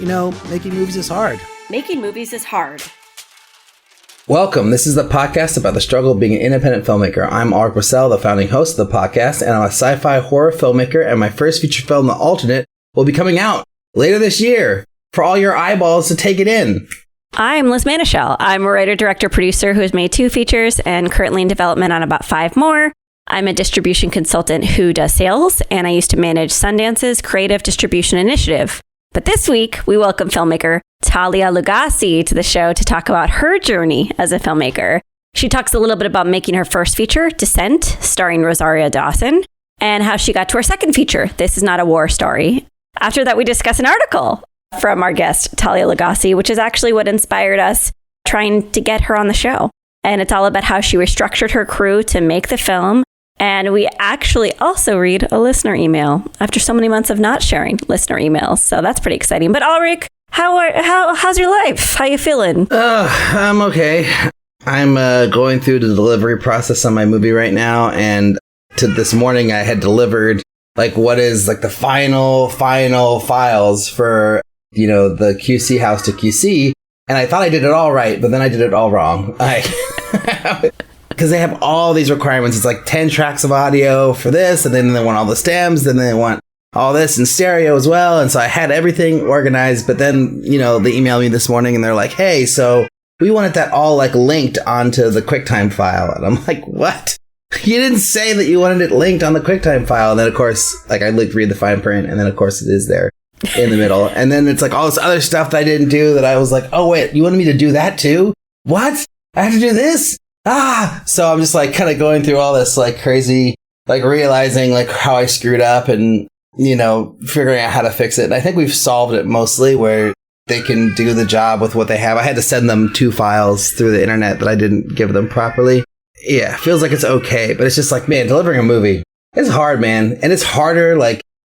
making movies is hard. Making movies is hard. Welcome. This is the podcast about the struggle of being an independent filmmaker. I'm Art Wassell, the founding host of the podcast, and I'm a sci-fi horror filmmaker, and my first feature film, The Alternate, will be coming out later this year for all your eyeballs to take it in. I'm Liz Manischel. I'm a writer, director, producer who has made 2 features and currently in development on about 5 more. I'm a distribution consultant who does sales, and I used to manage Sundance's creative distribution initiative. But this week, we welcome filmmaker Talia Lugassi to the show to talk about her journey as a filmmaker. She talks a little bit about making her first feature, Descent, starring Rosario Dawson, and how she got to her second feature, This Is Not a War Story. After that, we discuss an article from our guest, Talia Lugassi, which is actually what inspired us trying to get her on the show. And it's all about how she restructured her crew to make the film. And we actually also read a listener email after so many months of not sharing listener emails. So that's pretty exciting. But Ulrich, how's your life? How you feeling? I'm okay. I'm going through the delivery process on my movie right now. And this morning I had delivered the final files for the QC house to QC, and I thought I did it all right, but then I did it all wrong. Because they have all these requirements. It's like 10 tracks of audio for this, and then they want all the stems, then they want all this in stereo as well. And so I had everything organized, but then, they emailed me this morning and they're like, hey, so we wanted that all linked onto the QuickTime file. And I'm like, what? You didn't say that you wanted it linked on the QuickTime file. And then, of course, I read the fine print, and then, of course, it is there in the middle. And then it's all this other stuff that I didn't do that I was like, oh, wait, you wanted me to do that too? What? I have to do this? So I'm just kind of going through all this crazy, realizing how I screwed up and, figuring out how to fix it. And I think we've solved it mostly where they can do the job with what they have. I had to send them 2 files through the internet that I didn't give them properly. Yeah, feels like it's okay, but it's just man, delivering a movie, it's hard, man. And it's harder,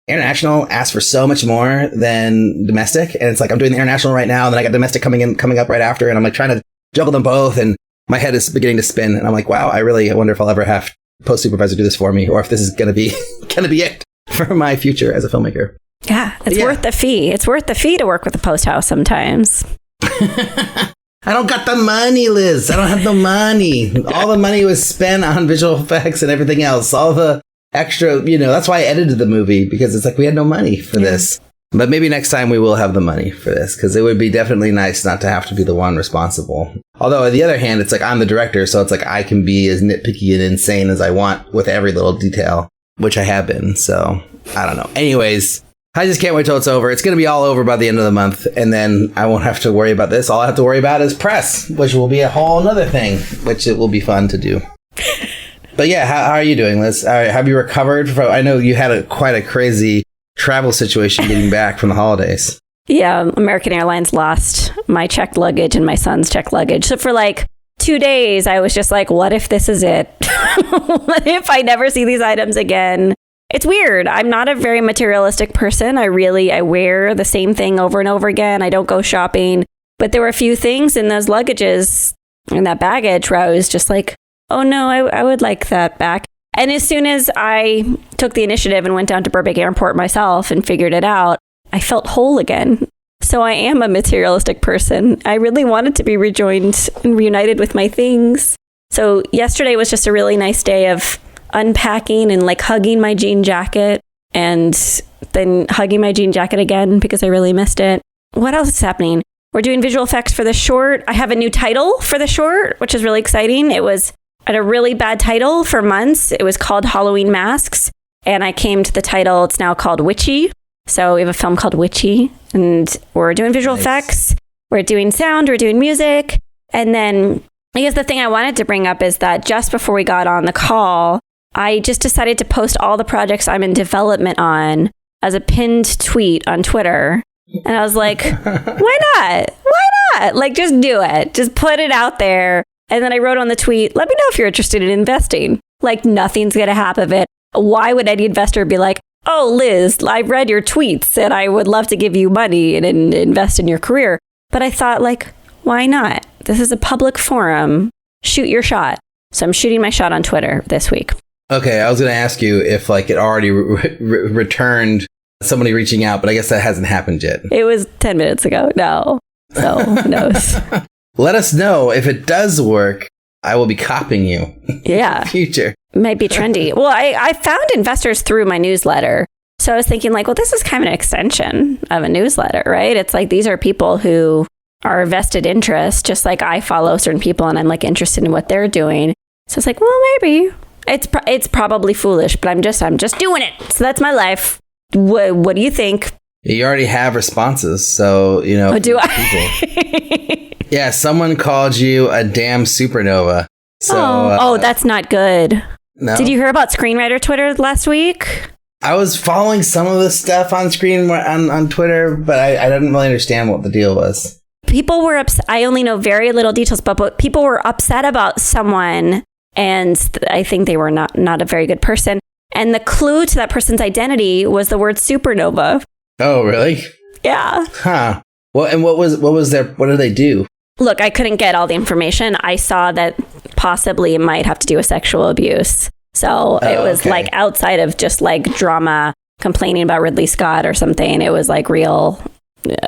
international asks for so much more than domestic. And it's I'm doing the international right now, and then I got domestic coming up right after, and I'm trying to juggle them both, and my head is beginning to spin, and I'm wow, I wonder if I'll ever have post supervisor do this for me, or if this is gonna be it for my future as a filmmaker. Yeah, it's worth the fee. It's worth the fee to work with the post house sometimes. I don't got the money, Liz. I don't have the money. All the money was spent on visual effects and everything else. All the extra, that's why I edited the movie, because it's we had no money for this. But maybe next time we will have the money for this, because it would be definitely nice not to have to be the one responsible. Although, on the other hand, it's I'm the director, so it's I can be as nitpicky and insane as I want with every little detail, which I have been. So, I don't know. Anyways, I just can't wait till it's over. It's going to be all over by the end of the month, and then I won't have to worry about this. All I have to worry about is press, which will be a whole nother thing, which it will be fun to do. But yeah, how are you doing, Liz? Have you recovered from? I know you had quite a crazy travel situation getting back from the holidays. Yeah, American Airlines lost my checked luggage and my son's checked luggage. So for 2 days, I was just what if this is it? What if I never see these items again? It's weird. I'm not a very materialistic person. I wear the same thing over and over again. I don't go shopping. But there were a few things in those luggages and that baggage where I was just oh no, I would like that back. And as soon as I took the initiative and went down to Burbank Airport myself and figured it out, I felt whole again. So I am a materialistic person. I really wanted to be rejoined and reunited with my things. So yesterday was just a really nice day of unpacking and hugging my jean jacket, and then hugging my jean jacket again because I really missed it. What else is happening? We're doing visual effects for the short. I have a new title for the short, which is really exciting. It was at a really bad title for months. It was called Halloween Masks, and I came to the title. It's now called Witchy. So we have a film called Witchy, and we're doing visual effects. We're doing sound. We're doing music. And then I guess the thing I wanted to bring up is that just before we got on the call, I just decided to post all the projects I'm in development on as a pinned tweet on Twitter. And I was like, why not? Why not? Just do it. Just put it out there. And then I wrote on the tweet, let me know if you're interested in investing. Nothing's going to happen of it. Why would any investor be oh, Liz, I've read your tweets and I would love to give you money and invest in your career. But I thought, why not? This is a public forum. Shoot your shot. So I'm shooting my shot on Twitter this week. Okay, I was going to ask you if it already returned somebody reaching out, but I guess that hasn't happened yet. It was 10 minutes ago. No. So who knows? Let us know if it does work. I will be copying you. Yeah. In the future. Might be trendy. Well, I found investors through my newsletter. So I was thinking like, well, this is kind of an extension of a newsletter, right? It's like these are people who are vested interest, just like I follow certain people and I'm like interested in what they're doing. So it's like, well, maybe it's probably foolish, but I'm just doing it. So that's my life. What do you think? You already have responses, so Oh, do I? Yeah, someone called you a damn supernova. So, that's not good. No? Did you hear about Screenwriter Twitter last week? I was following some of the stuff on on Twitter, but I didn't really understand what the deal was. People were upset. I only know very little details, but people were upset about someone, and I think they were not a very good person. And the clue to that person's identity was the word supernova. Oh, really? Yeah. Huh. Well, and what did they do? Look, I couldn't get all the information. I saw that possibly it might have to do with sexual abuse. So it was like outside of just like drama, complaining about Ridley Scott or something. It was like real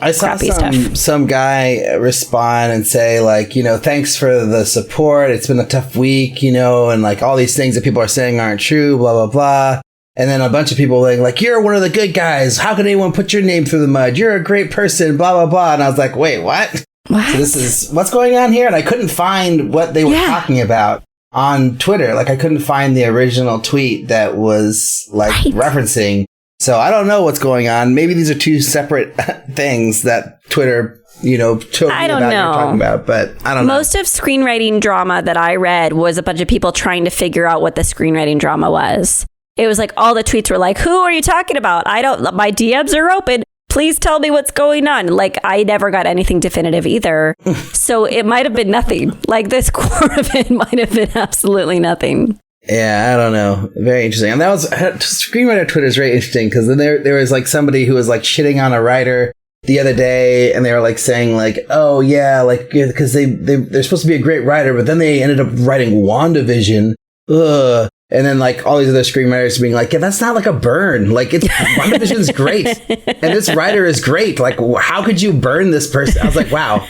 I saw crappy stuff. Some guy respond and say like, thanks for the support. It's been a tough week, and like all these things that people are saying aren't true, blah, blah, blah. And then a bunch of people like, you're one of the good guys. How could anyone put your name through the mud? You're a great person, blah, blah, blah. And I was like, wait, what? What? So this is what's going on here? And I couldn't find what they were talking about on Twitter. Like I couldn't find the original tweet that was like referencing. So I don't know what's going on. Maybe these are two separate things that Twitter, told I me don't about know. you're talking about, but I don't know. Most of screenwriting drama that I read was a bunch of people trying to figure out what the screenwriting drama was. It was like all the tweets were like, who are you talking about? My DMs are open. Please tell me what's going on. Like, I never got anything definitive either. So it might have been nothing. Like, this core of it might have been absolutely nothing. Yeah, I don't know. Very interesting. And that was screenwriter Twitter is very interesting because then there was like somebody who was like shitting on a writer the other day, and they were like saying like, oh yeah, like because they're supposed to be a great writer, but then they ended up writing WandaVision. Ugh. And then like all these other screenwriters being like, yeah, that's not like a burn. Like WandaVision's great. And this writer is great. Like, how could you burn this person? I was like, wow.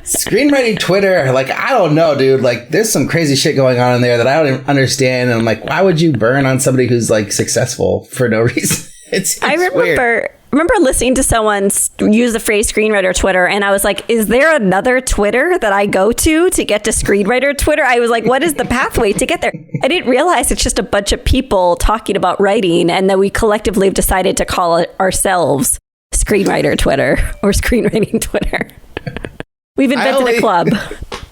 Screenwriting Twitter, like, I don't know, dude. Like, there's some crazy shit going on in there that I don't understand. And I'm like, why would you burn on somebody who's like successful for no reason? It's remember listening to someone use the phrase screenwriter Twitter, and I was like, is there another Twitter that I go to get to screenwriter Twitter? I was like, what is the pathway to get there? I didn't realize it's just a bunch of people talking about writing, and that we collectively have decided to call it ourselves screenwriter Twitter or screenwriting Twitter. We've invented a club.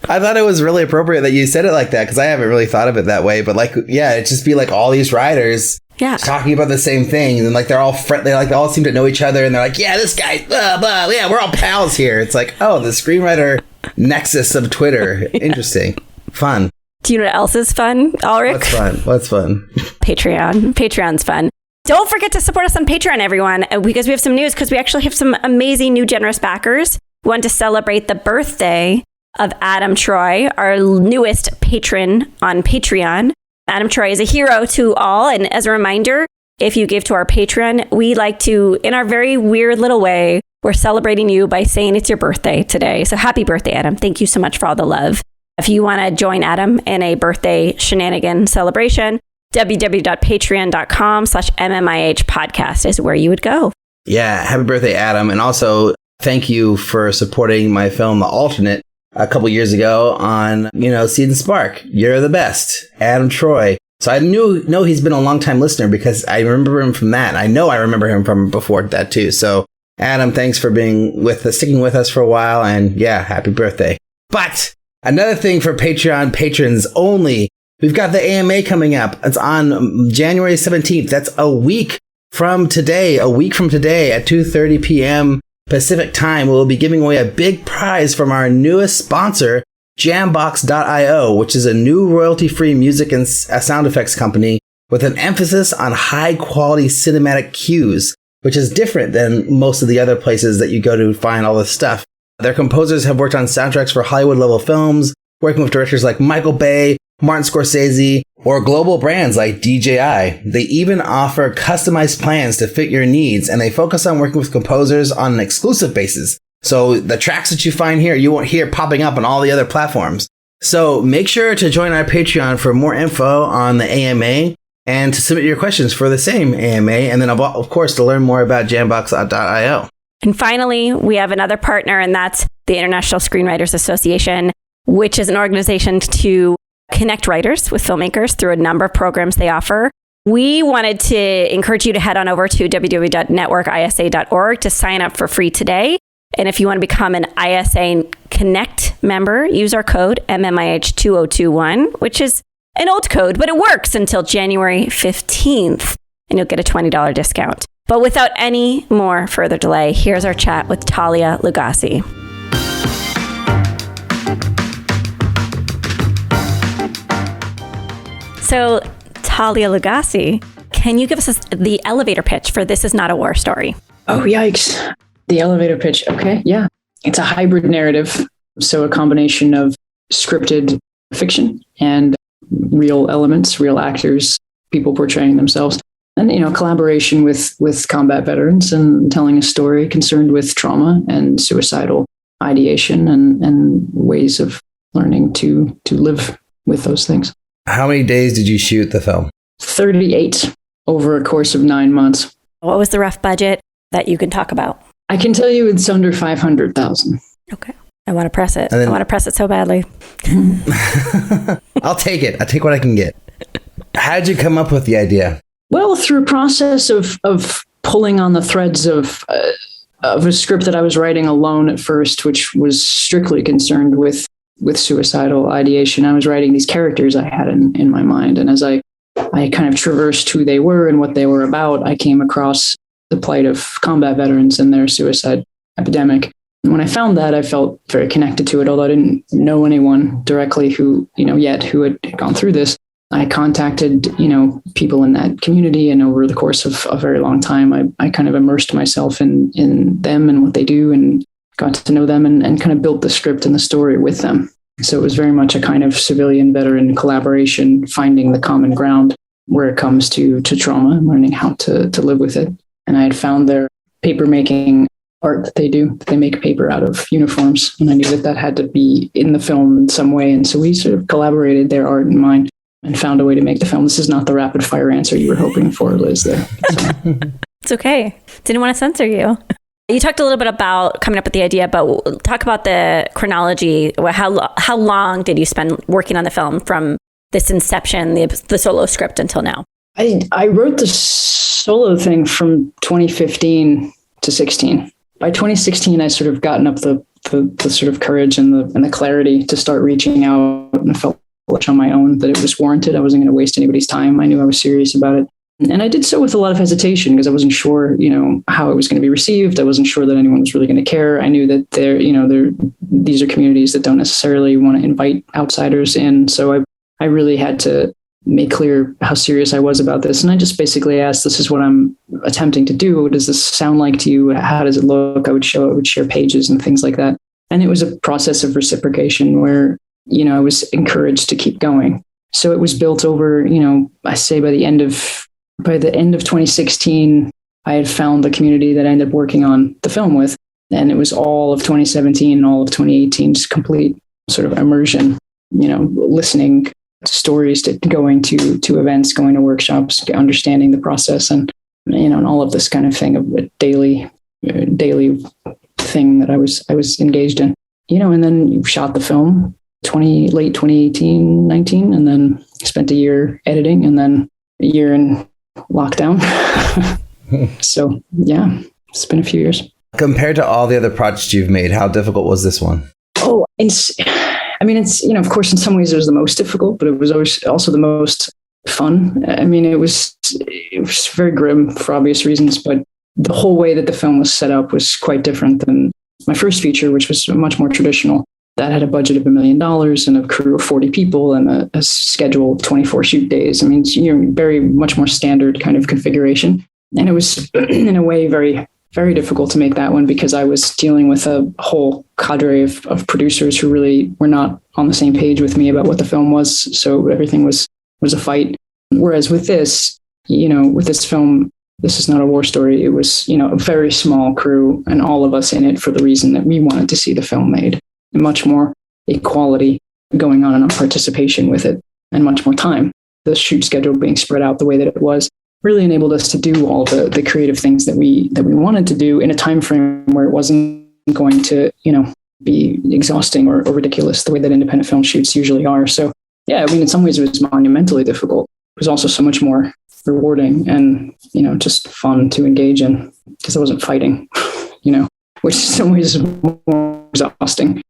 I thought it was really appropriate that you said it like that because I haven't really thought of it that way. But like, yeah, it'd just be like all these writers talking about the same thing, and like they're all they all seem to know each other, and they're like, yeah, this guy, blah, blah, yeah, we're all pals here. It's like, oh, the screenwriter nexus of Twitter. Interesting, fun. Do you know what else is fun, Ulrich? What's fun? Patreon. Patreon's fun. Don't forget to support us on Patreon, everyone, because we have some news. Because we actually have some amazing new generous backers. We want to celebrate the birthday of Adam Troy, our newest patron on Patreon. Adam Troy is a hero to all. And as a reminder, if you give to our Patreon, we like to, in our very weird little way, we're celebrating you by saying it's your birthday today. So happy birthday, Adam. Thank you so much for all the love. If you want to join Adam in a birthday shenanigan celebration, www.patreon.com/MMIH podcast is where you would go. Yeah. Happy birthday, Adam. And also, thank you for supporting my film, The Alternate, a couple years ago on, Seed and Spark. You're the best, Adam Troy. So I know he's been a long time listener because I remember him from that. I know I remember him from before that too. So Adam, thanks for sticking with us for a while. And yeah, happy birthday. But another thing for Patreon patrons only, we've got the AMA coming up. It's on January 17th. That's a week from today at 2:30 p.m. Pacific time. We'll be giving away a big prize from our newest sponsor, Jambox.io, which is a new royalty-free music and sound effects company with an emphasis on high-quality cinematic cues, which is different than most of the other places that you go to find all this stuff. Their composers have worked on soundtracks for Hollywood-level films, working with directors like Michael Bay, Martin Scorsese, or global brands like DJI. They even offer customized plans to fit your needs, and they focus on working with composers on an exclusive basis. So the tracks that you find here, you won't hear popping up on all the other platforms. So make sure to join our Patreon for more info on the AMA and to submit your questions for the same AMA, and then of course to learn more about Jambox.io. And finally, we have another partner, and that's the International Screenwriters Association, which is an organization to connect writers with filmmakers through a number of programs they offer. We wanted to encourage you to head on over to www.networkisa.org to sign up for free today. And if you want to become an ISA Connect member, use our code MMIH2021, which is an old code, but it works until January 15th, and you'll get a $20 discount. But without any more further delay, here's our chat with Talia Lugassi. So, Talia Lugassi, can you give us the elevator pitch for This Is Not a War Story? Oh, yikes. The elevator pitch. Okay, yeah. It's a hybrid narrative. So a combination of scripted fiction and real elements, real actors, people portraying themselves. And, collaboration with combat veterans and telling a story concerned with trauma and suicidal ideation and ways of learning to live with those things. How many days did you shoot the film? 38 over a course of 9 months. What was the rough budget that you can talk about? I can tell you it's under 500,000. Okay. I want to press it. I want to press it so badly. I'll take it. I'll take what I can get. How'd you come up with the idea? Well, through a process of pulling on the threads of a script that I was writing alone at first, which was strictly concerned with suicidal ideation. I was writing these characters I had in my mind. And as I kind of traversed who they were and what they were about, I came across the plight of combat veterans and their suicide epidemic. And when I found that, I felt very connected to it, although I didn't know anyone directly who had gone through this. I contacted, people in that community, and over the course of a very long time, I kind of immersed myself in them and what they do and got to know them and kind of built the script and the story with them. So it was very much a kind of civilian veteran collaboration, finding the common ground where it comes to trauma and learning how to live with it. And I had found their paper making art that they do. They make paper out of uniforms. And I knew that had to be in the film in some way. And so we sort of collaborated their art and mine and found a way to make the film. This is not the rapid fire answer you were hoping for, Liz, there. So. It's okay. Didn't want to censor you. You talked a little bit about coming up with the idea, but talk about the chronology. How long did you spend working on the film from this inception, the solo script, until now? I wrote the solo thing from 2015 to 16. By 2016, I sort of gotten up the sort of courage and the clarity to start reaching out, and felt on my own that it was warranted. I wasn't going to waste anybody's time. I knew I was serious about it. And I did so with a lot of hesitation because I wasn't sure, how it was going to be received. I wasn't sure that anyone was really going to care. I knew that these are communities that don't necessarily want to invite outsiders in. So I really had to make clear how serious I was about this. And I just basically asked, this is what I'm attempting to do. What does this sound like to you? How does it look? I would share pages and things like that. And it was a process of reciprocation where, I was encouraged to keep going. So it was built over, I say by the end of 2016, I had found the community that I ended up working on the film with. And it was all of 2017 and all of 2018, just complete sort of immersion, listening to stories, to going to events, going to workshops, understanding the process and all of this kind of thing, of a daily thing that I was engaged in, and then shot the film late 2018, 19, and then spent a year editing and then a year in lockdown. So yeah, it's been a few years. Compared to all the other projects you've made, how difficult was this one? Oh, it's, of course, in some ways it was the most difficult, but it was always also the most fun. It was very grim for obvious reasons, but the whole way that the film was set up was quite different than my first feature, which was much more traditional. That had a budget of $1 million and a crew of 40 people and a schedule of 24 shoot days. It's very much more standard kind of configuration. And it was in a way very very difficult to make that one because I was dealing with a whole cadre of producers who really were not on the same page with me about what the film was. So everything was a fight. Whereas with this, with this film, this is not a war story. It was, a very small crew and all of us in it for the reason that we wanted to see the film made. And much more equality going on in our participation with it and much more time. The shoot schedule being spread out the way that it was really enabled us to do all the creative things that we wanted to do in a time frame where it wasn't going to, be exhausting or ridiculous the way that independent film shoots usually are. So yeah, in some ways it was monumentally difficult. It was also so much more rewarding and, just fun to engage in because I wasn't fighting, which in some ways is more exhausting.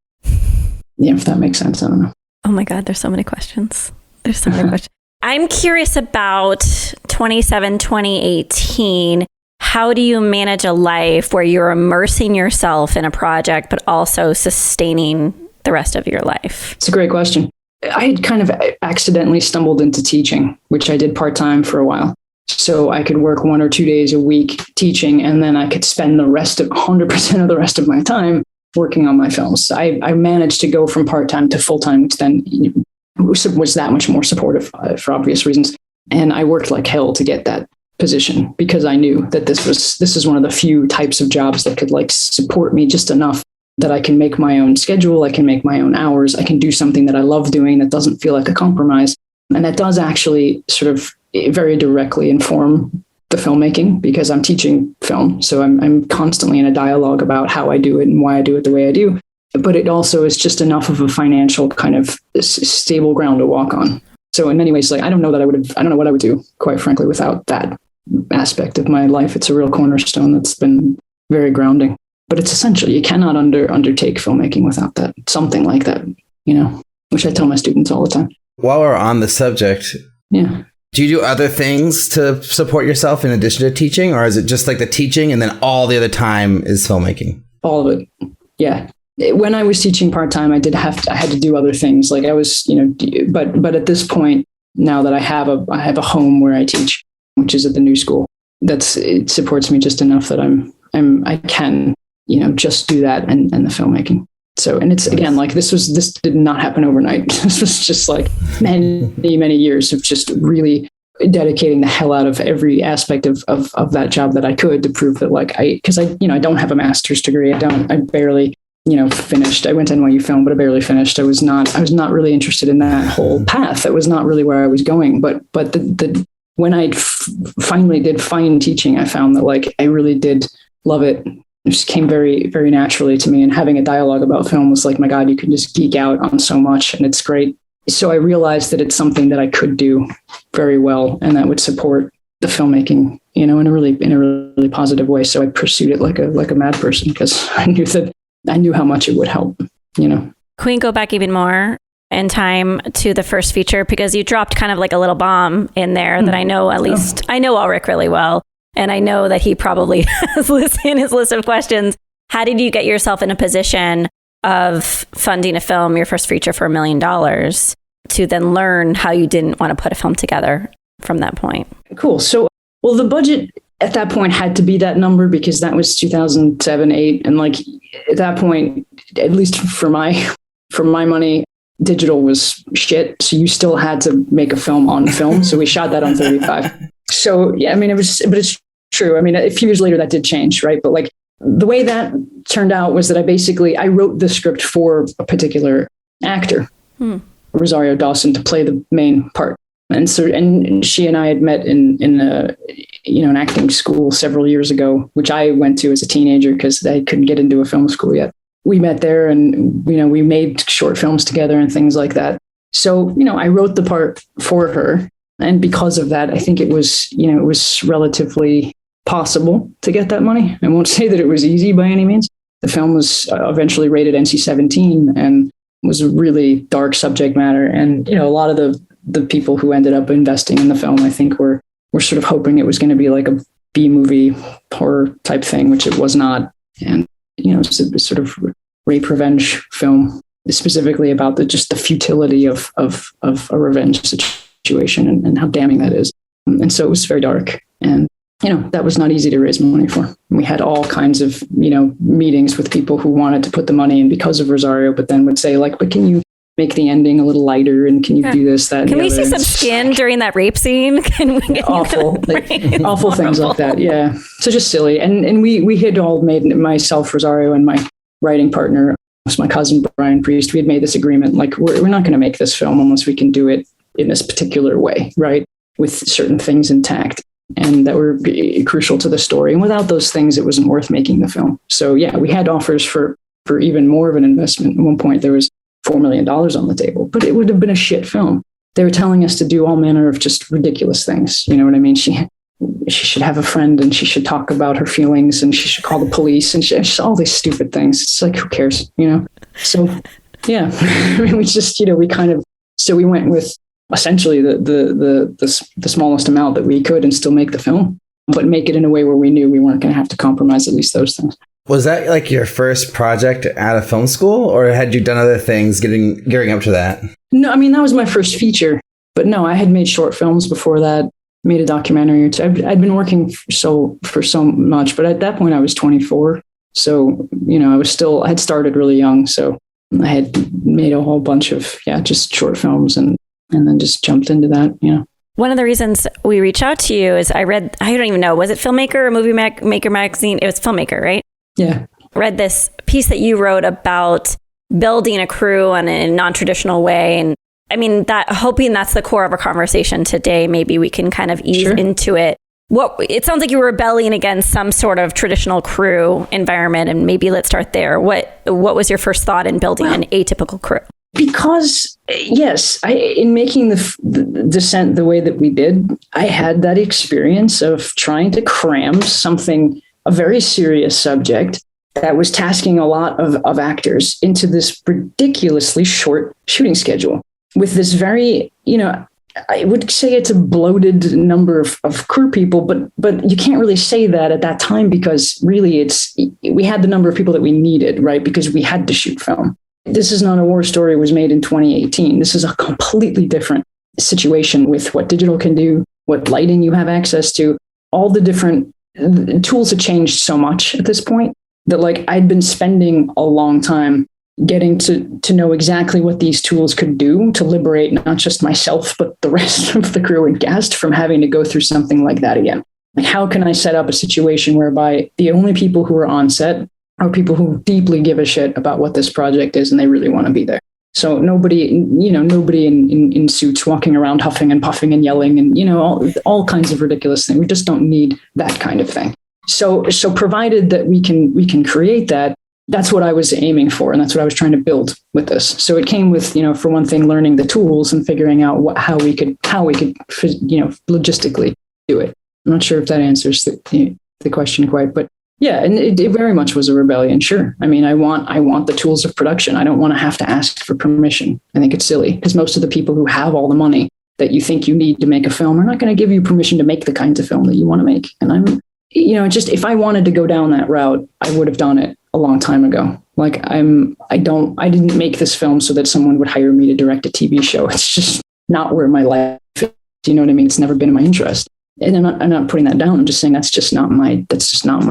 Yeah, if that makes sense. I don't know. Oh my God, there's so many questions. I'm curious about 2018. How do you manage a life where you're immersing yourself in a project, but also sustaining the rest of your life? It's a great question. I had kind of accidentally stumbled into teaching, which I did part-time for a while. So I could work 1 or 2 days a week teaching, and then I could spend the rest of 100% of the rest of my time working on my films. I managed to go from part-time to full-time, which then was that much more supportive for obvious reasons. And I worked like hell to get that position because I knew that this is one of the few types of jobs that could support me just enough that I can make my own schedule. I can make my own hours. I can do something that I love doing that doesn't feel like a compromise. And that does actually sort of very directly inform the filmmaking because I'm teaching film. So I'm constantly in a dialogue about how I do it and why I do it the way I do. But it also is just enough of a financial kind of stable ground to walk on. So in many ways, I don't know what I would do, quite frankly, without that aspect of my life. It's a real cornerstone that's been very grounding. But it's essential. You cannot undertake filmmaking without that, something like that, which I tell my students all the time. While we're on the subject, yeah. Do you do other things to support yourself in addition to teaching, or is it just like the teaching and then all the other time is filmmaking? All of it. Yeah. When I was teaching part-time, I had to do other things. I was, but at this point, now that I have a home where I teach, which is at the new school, it supports me just enough that I can, just do that and the filmmaking. So, and it's again, this did not happen overnight. This was just many, many years of just really dedicating the hell out of every aspect of that job that I could to prove that because I don't have a master's degree. I barely, finished. I went to NYU Film, but I barely finished. I was not really interested in that whole path. That was not really where I was going. But when I finally did find teaching, I found that I really did love it. It just came very, very naturally to me. And having a dialogue about film was my God, you can just geek out on so much and it's great. So I realized that it's something that I could do very well and that would support the filmmaking, in a really positive way. So I pursued it like a mad person because I knew how much it would help, Can we go back even more in time to the first feature? Because you dropped kind of a little bomb in there that I know, at least I know Ulrich really well. And I know that he probably has in his list of questions. How did you get yourself in a position of funding a film, your first feature for $1 million, to then learn how you didn't want to put a film together from that point? Cool. So, the budget at that point had to be that number because that was 2007, 8. And at that point, at least for my money, digital was shit. So you still had to make a film on film. So we shot that on 35. So yeah, but it's true. A few years later that did change, right? But the way that turned out was that I wrote the script for a particular actor, Rosario Dawson, to play the main part. And so, and she and I had met in an acting school several years ago, which I went to as a teenager because I couldn't get into a film school yet. We met there and, we made short films together and things like that. So, I wrote the part for her. And because of that, I think it was relatively possible to get that money. I won't say that it was easy by any means. The film was eventually rated NC-17 and was a really dark subject matter. And, a lot of the people who ended up investing in the film, I think were sort of hoping it was going to be a B movie horror type thing, which it was not. And, it's a sort of rape revenge film, specifically about just the futility of a revenge situation and how damning that is. And so it was very dark. And that was not easy to raise money for. We had all kinds of, meetings with people who wanted to put the money in because of Rosario, but then would say like, but can you make the ending a little lighter? And can you do this, that, and can the we other? see some skin during that rape scene? Can we get awful, awful things like that. Yeah. So just silly. And we had all made, myself, Rosario, and my writing partner, was my cousin, Brian Priest. We had made this agreement, like, we're not going to make this film unless we can do it in this particular way, right? With certain things intact and that were crucial to the story. And without those things, it wasn't worth making the film. So yeah, we had offers for even more of an investment. At one point, there was $4 million on the table, but it would have been a shit film. They were telling us to do all manner of just ridiculous things. You know what I mean? She should have a friend and she should talk about her feelings and she should call the police and just all these stupid things. It's like, who cares? So yeah, I mean, we just, so we went with essentially the smallest amount that we could and still make the film, but make it in a way where we knew we weren't going to have to compromise at least those things. Was that like your first project out of film school, or had you done other things gearing up to that? No, I mean, that was my first feature, but no, I had made short films before that, made a documentary or two. I'd been working for so much, but at that point I was 24. So, I had started really young. So I had made a whole bunch of, just short films and then just jumped into that, One of the reasons we reached out to you is I don't even know, was it Filmmaker or Movie Maker magazine? It was Filmmaker, right? Yeah. Read this piece that you wrote about building a crew in a non-traditional way. And I mean, hoping that's the core of our conversation today, maybe we can kind of ease into it. It sounds like you were rebelling against some sort of traditional crew environment, and maybe let's start there. What was your first thought in building an atypical crew? Because yes, in making the Descent the way that we did, I had that experience of trying to cram a very serious subject that was tasking a lot of actors into this ridiculously short shooting schedule with this very, I would say it's a bloated number of crew people, but you can't really say that at that time because really we had the number of people that we needed, right? Because we had to shoot film. This Is Not a War Story was made in 2018. This is a completely different situation with what digital can do, what lighting you have access to, all the different tools have changed so much at this point that like I'd been spending a long time getting to know exactly what these tools could do to liberate not just myself, but the rest of the crew and cast from having to go through something like that again. Like, how can I set up a situation whereby the only people who are on set are people who deeply give a shit about what this project is and they really want to be there? So nobody in suits walking around huffing and puffing and yelling and, all kinds of ridiculous things. We just don't need that kind of thing. So provided that we can create that, that's what I was aiming for. And that's what I was trying to build with this. So it came with, for one thing, learning the tools and figuring out how we could, logistically do it. I'm not sure if that answers the question quite, but yeah. And it very much was a rebellion. Sure. I mean, I want the tools of production. I don't want to have to ask for permission. I think it's silly because most of the people who have all the money that you think you need to make a film are not going to give you permission to make the kinds of film that you want to make. And I'm, if I wanted to go down that route, I would have done it a long time ago. Like I didn't make this film so that someone would hire me to direct a TV show. It's just not where my life is. You know what I mean? It's never been in my interest. And I'm not putting that down. I'm just saying that's just not my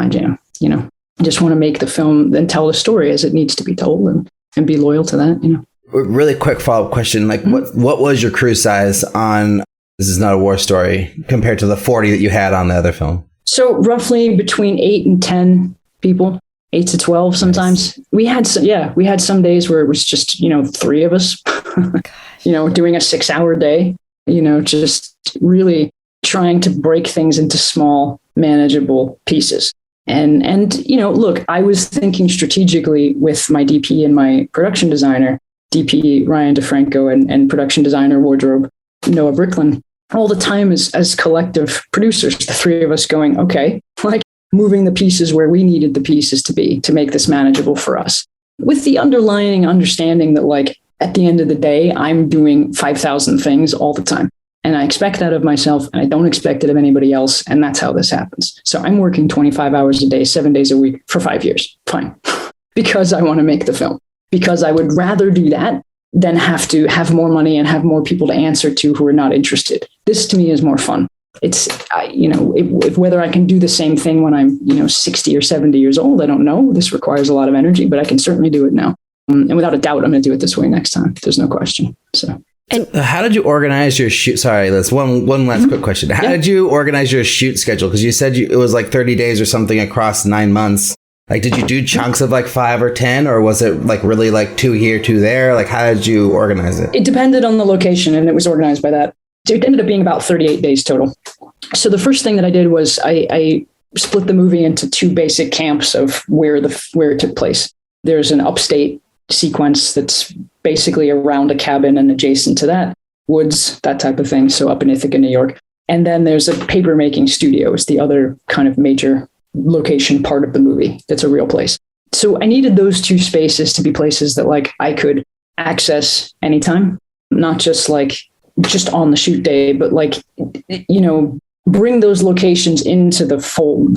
jam. I just want to make the film and tell the story as it needs to be told and be loyal to that, Really quick follow-up question. Like what was your crew size on This Is Not a War Story compared to the 40 that you had on the other film? So roughly between 8 and 10 people, 8 to 12 sometimes. Nice. We had some days where it was just, 3 of us, doing a 6-hour day, just really trying to break things into small, manageable pieces. And look, I was thinking strategically with my DP and my production designer, DP Ryan DeFranco and production designer wardrobe Noah Bricklin, all the time as collective producers, the 3 of us going, okay, like moving the pieces where we needed the pieces to be to make this manageable for us, with the underlying understanding that like at the end of the day, I'm doing 5,000 things all the time. And I expect that of myself and I don't expect it of anybody else. And that's how this happens. So I'm working 25 hours a day, 7 days a week for 5 years. Fine. Because I want to make the film. Because I would rather do that than have to have more money and have more people to answer to who are not interested. This to me is more fun. if whether I can do the same thing when I'm, 60 or 70 years old, I don't know. This requires a lot of energy, but I can certainly do it now. And without a doubt, I'm going to do it this way next time. There's no question. So. And how did you organize your shoot? Sorry, Liz, one last quick question. How did you organize your shoot schedule? Because you said it was like 30 days or something across 9 months. Like, did you do chunks of like 5 or 10, or was it like really like 2 here, 2 there? Like, how did you organize it? It depended on the location, and it was organized by that. It ended up being about 38 days total. So the first thing that I did was I split the movie into 2 basic camps of where it took place. There's an upstate sequence that's basically around a cabin and adjacent to that, woods, that type of thing. So up in Ithaca, New York. And then there's a paper making studio. It's the other kind of major location part of the movie. That's a real place. So I needed those 2 spaces to be places that like I could access anytime, not just on the shoot day, but like, bring those locations into the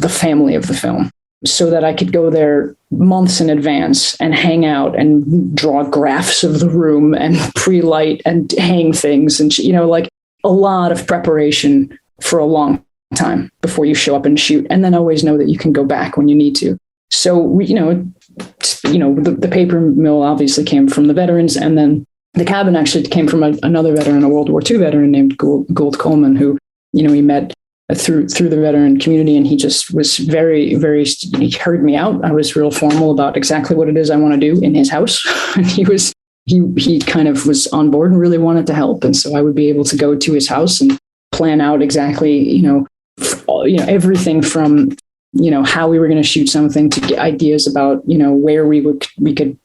family of the film, so that I could go there months in advance and hang out and draw graphs of the room and pre-light and hang things and, like a lot of preparation for a long time before you show up and shoot. And then always know that you can go back when you need to. So, the paper mill obviously came from the veterans, and then the cabin actually came from another veteran, a World War II veteran named Gould Coleman, who, he met through the veteran community. And he just was very, very, he heard me out. I was real formal about exactly what it is I want to do in his house. And he kind of was on board and really wanted to help. And so I would be able to go to his house and plan out exactly, everything from, how we were going to shoot something to get ideas about, where we could,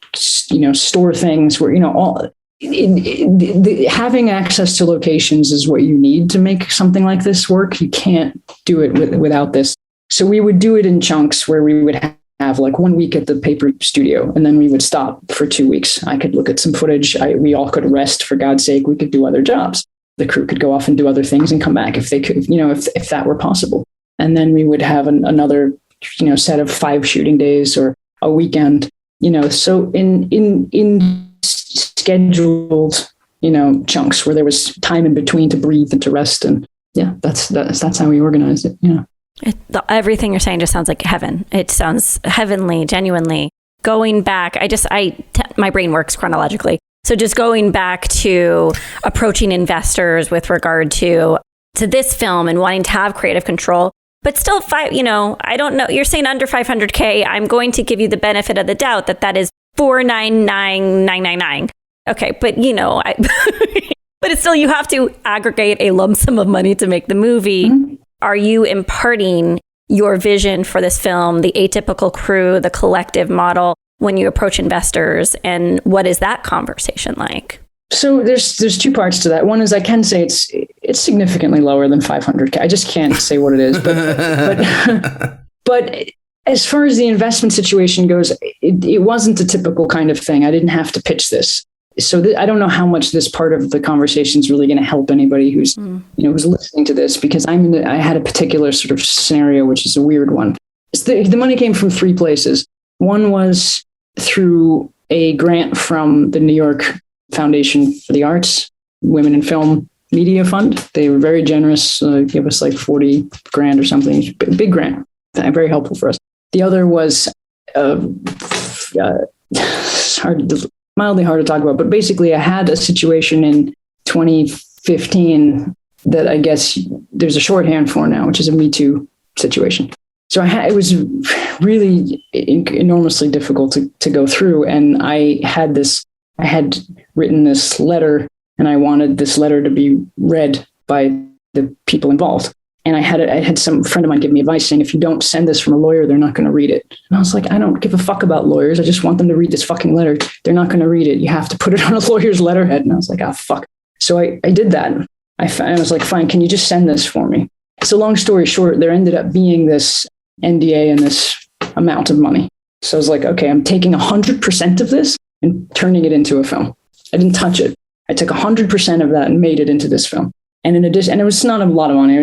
store things, where, all. Having access to locations is what you need to make something like this work. You can't do it without this. So we would do it in chunks where we would have like 1 week at the paper studio, and then we would stop for 2 weeks. I could look at some footage. We all could rest, for God's sake. We could do other jobs. The crew could go off and do other things and come back if they could, if that were possible. And then we would have another, set of 5 shooting days or a weekend, so in scheduled, chunks where there was time in between to breathe and to rest. And that's how we organized it. Everything you're saying just sounds like heaven. It sounds heavenly, genuinely. Going back, my brain works chronologically. So just going back to approaching investors with regard to this film and wanting to have creative control, but still I don't know. You're saying under 500K, I'm going to give you the benefit of the doubt that is 499,999. Okay, but but it's still, you have to aggregate a lump sum of money to make the movie. Mm-hmm. Are you imparting your vision for this film, the Atypical crew, the collective model, when you approach investors? And what is that conversation like? So there's 2 parts to that. One is I can say it's significantly lower than 500K. I just can't say what it is, but as far as the investment situation goes, it wasn't a typical kind of thing. I didn't have to pitch this. So I don't know how much this part of the conversation is really going to help anybody who's, who's listening to this, because I had a particular sort of scenario, which is a weird one. The money came from 3 places. One was through a grant from the New York Foundation for the Arts, Women in Film Media Fund. They were very generous, gave us like 40 grand or something, big grant, very helpful for us. The other was mildly hard to talk about, but basically I had a situation in 2015 that I guess there's a shorthand for now, which is a Me Too situation. So it was really enormously difficult to go through. And I had written this letter, and I wanted this letter to be read by the people involved. And I had some friend of mine give me advice saying, if you don't send this from a lawyer, they're not going to read it. And I was like, I don't give a fuck about lawyers. I just want them to read this fucking letter. They're not going to read it. You have to put it on a lawyer's letterhead. And I was like, fuck. So I did that. I was like, fine, can you just send this for me? So long story short, there ended up being this NDA and this amount of money. So I was like, okay, I'm taking 100% of this and turning it into a film. I didn't touch it. I took 100% of that and made it into this film. And in addition, and it was not a lot of money.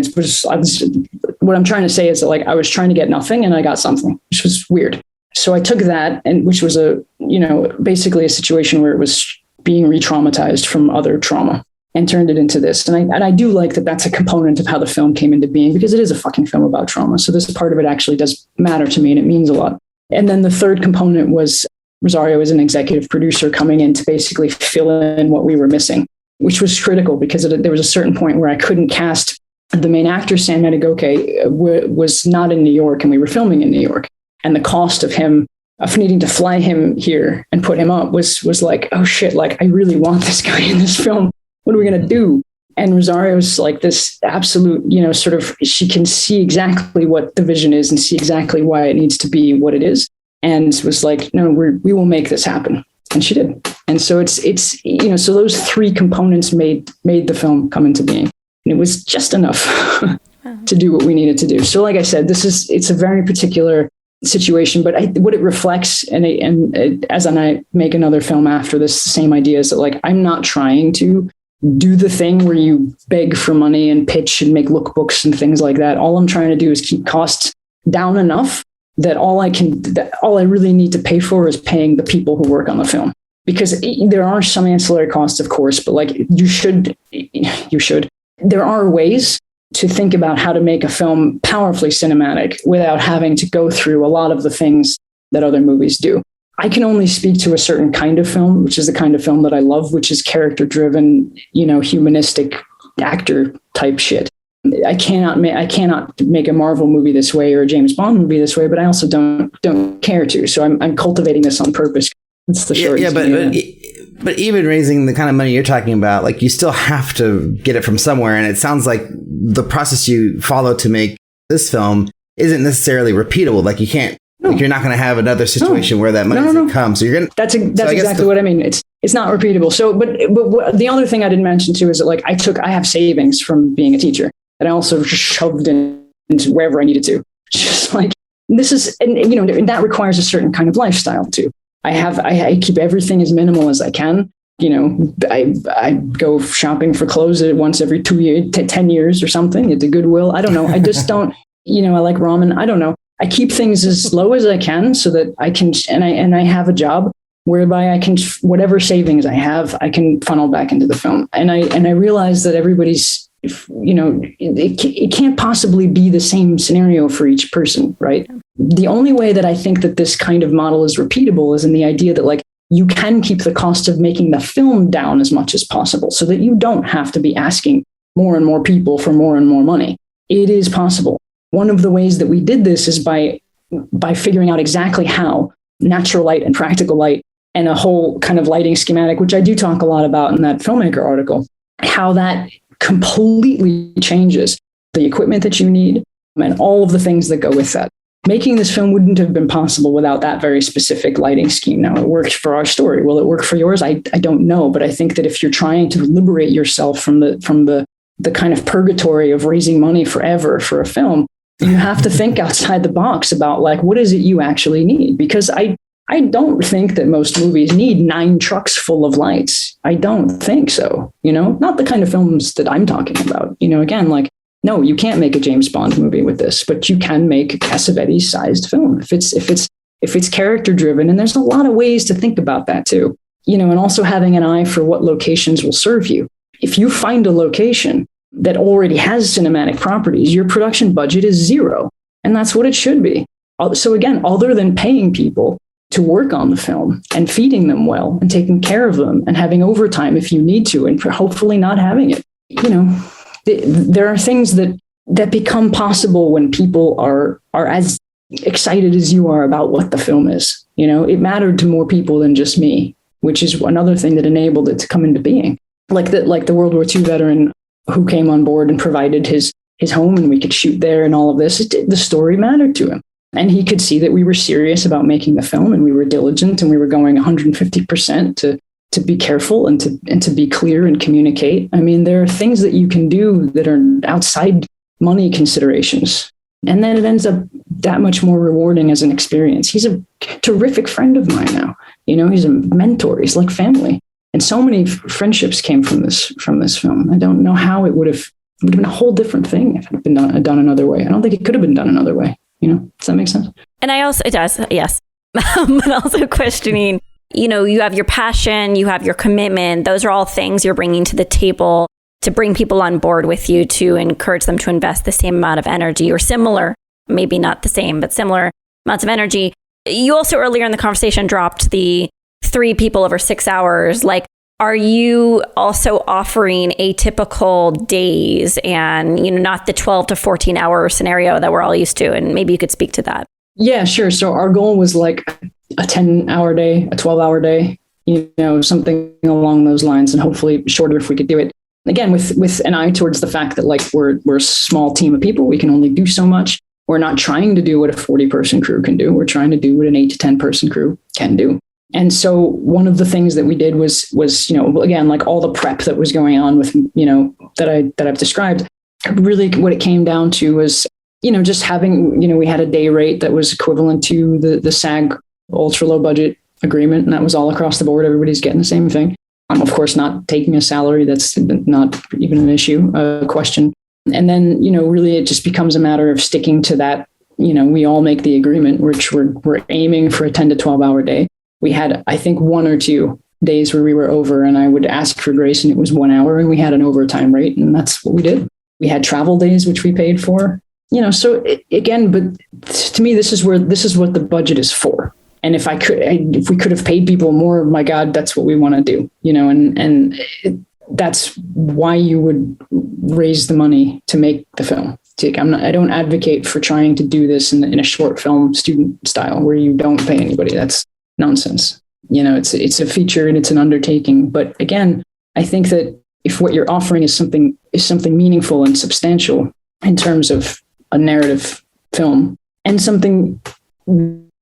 What I'm trying to say is that I was trying to get nothing and I got something, which was weird. So I took that, and which was basically a situation where it was being re-traumatized from other trauma. and turned it into this. And I do like that that's a component of how the film came into being, because it is a fucking film about trauma. So this part of it actually does matter to me, and it means a lot. And then the third component was Rosario as an executive producer coming in to basically fill in what we were missing, which was critical because there was a certain point where I couldn't cast the main actor. Sam Metagoke was not in New York, and we were filming in New York. And the cost of needing to fly him here and put him up was like, oh shit, like I really want this guy in this film. What are we going to do? And Rosario's like this absolute, sort of, she can see exactly what the vision is and see exactly why it needs to be what it is. And was like, no, we will make this happen. And she did. And so it's so those three components made the film come into being. And it was just enough to do what we needed to do. So like I said, it's a very particular situation, but what it reflects, and as I make another film after this, the same idea is that like, I'm not trying to do the thing where you beg for money and pitch and make lookbooks and things like that. All I'm trying to do is keep costs down enough that all I really need to pay for is paying the people who work on the film. Because there are some ancillary costs, of course, but like you should, there are ways to think about how to make a film powerfully cinematic without having to go through a lot of the things that other movies do. I can only speak to a certain kind of film, which is the kind of film that I love, which is character-driven, humanistic actor type shit. I cannot make a Marvel movie this way or a James Bond movie this way, but I also don't care to. So I'm cultivating this on purpose. That's the short. But even raising the kind of money you're talking about, like you still have to get it from somewhere. And it sounds like the process you follow to make this film isn't necessarily repeatable. Like you can't. No. Like you're not going to have another situation where that money doesn't come. So you're going to. That's exactly what I mean. It's not repeatable. So, but the other thing I didn't mention too is that like I have savings from being a teacher that I also just shoved into wherever I needed to. Just like this is, and that requires a certain kind of lifestyle too. I keep everything as minimal as I can. I go shopping for clothes once every 2 years, 10 years or something at the Goodwill. I don't know. I just don't. I like ramen. I don't know. I keep things as low as I can so that I can, and I have a job whereby I can, whatever savings I have, I can funnel back into the film. And I realize that everybody's, it can't possibly be the same scenario for each person, right? The only way that I think that this kind of model is repeatable is in the idea that like you can keep the cost of making the film down as much as possible so that you don't have to be asking more and more people for more and more money. It is possible. One of the ways that we did this is by figuring out exactly how natural light and practical light and a whole kind of lighting schematic, which I do talk a lot about in that Filmmaker article, how that completely changes the equipment that you need and all of the things that go with that. Making this film wouldn't have been possible without that very specific lighting scheme. Now, it worked for our story. Will it work for yours? I don't know. But I think that if you're trying to liberate yourself from the kind of purgatory of raising money forever for a film, you have to think outside the box about like, what is it you actually need? Because I don't think that most movies need 9 trucks full of lights. I don't think so. Not the kind of films that I'm talking about. Again, like, no, you can't make a James Bond movie with this, but you can make a Cassavetes sized film if it's character driven. And there's a lot of ways to think about that too. And also having an eye for what locations will serve you. If you find a location that already has cinematic properties, your production budget is 0. And that's what it should be. So again, other than paying people to work on the film and feeding them well and taking care of them and having overtime if you need to, and hopefully not having it, there are things that become possible when people are as excited as you are about what the film is. It mattered to more people than just me, which is another thing that enabled it to come into being. Like the World War II veteran who came on board and provided his home and we could shoot there and all of this. The story mattered to him. And he could see that we were serious about making the film and we were diligent and we were going 150% to be careful and to be clear and communicate. I mean, there are things that you can do that are outside money considerations. And then it ends up that much more rewarding as an experience. He's a terrific friend of mine now. He's a mentor. He's like family. And so many friendships came from this film. I don't know how it would have been a whole different thing if it had been done another way. I don't think it could have been done another way. Does that make sense? And it does, yes. But also questioning, you have your passion, you have your commitment. Those are all things you're bringing to the table to bring people on board with you, to encourage them to invest the same amount of energy or similar, maybe not the same, but similar amounts of energy. You also earlier in the conversation dropped the 3 people over 6 hours. Like, are you also offering atypical days and, not the 12 to 14 hour scenario that we're all used to? And maybe you could speak to that. Yeah, sure. So our goal was like a 10-hour day, a 12-hour day, something along those lines, and hopefully shorter if we could do it. Again, with an eye towards the fact that like we're a small team of people, we can only do so much. We're not trying to do what a 40-person crew can do. We're trying to do what an 8 to 10-person crew can do. And so one of the things that we did was, again, like all the prep that was going on with, that I've described, really what it came down to was, just having, we had a day rate that was equivalent to the SAG ultra low budget agreement. And that was all across the board. Everybody's getting the same thing. I'm of course not taking a salary. That's not even an issue, a question. And then, really it just becomes a matter of sticking to that. We all make the agreement, which we're aiming for a 10 to 12 hour day. We had, I think, 1 or 2 days where we were over, and I would ask for grace, and it was 1 hour, and we had an overtime rate, and that's what we did. We had travel days, which we paid for. So again, but to me, this is what the budget is for. And if we could have paid people more, my God, that's what we want to do. That's why you would raise the money to make the film. I don't advocate for trying to do this in a short film student style where you don't pay anybody. That's nonsense. It's a feature and it's an undertaking. But again, I think that if what you're offering is something meaningful and substantial in terms of a narrative film and something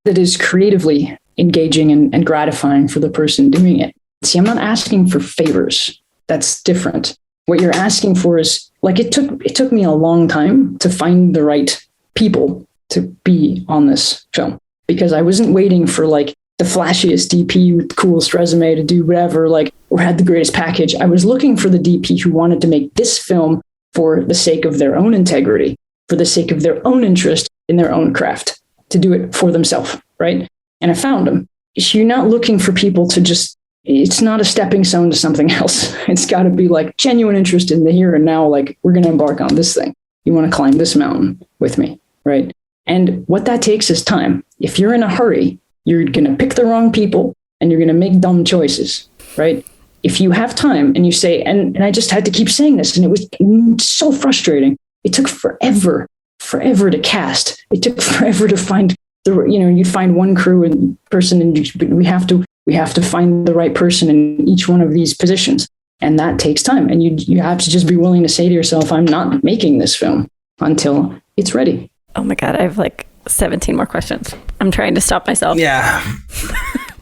that is creatively engaging and gratifying for the person doing it. See, I'm not asking for favors. That's different. What you're asking for is, like, it took me a long time to find the right people to be on this film, because I wasn't waiting for like the flashiest DP with the coolest resume to do whatever, like, or had the greatest package. I was looking for the DP who wanted to make this film for the sake of their own integrity, for the sake of their own interest in their own craft, to do it for themselves, right? And I found them. You're not looking for people to just, it's not a stepping stone to something else. It's got to be like genuine interest in the here and now, like, we're going to embark on this thing. You want to climb this mountain with me, right? And what that takes is time. If you're in a hurry, you're going to pick the wrong people and you're going to make dumb choices, right? If you have time and you say, and I just had to keep saying this, and it was so frustrating. It took forever to cast. It took forever to find you find one crew and person, and we have to find the right person in each one of these positions. And that takes time. And you have to just be willing to say to yourself, I'm not making this film until it's ready. Oh my God, I have like 17 more questions. I'm trying to stop myself. Yeah.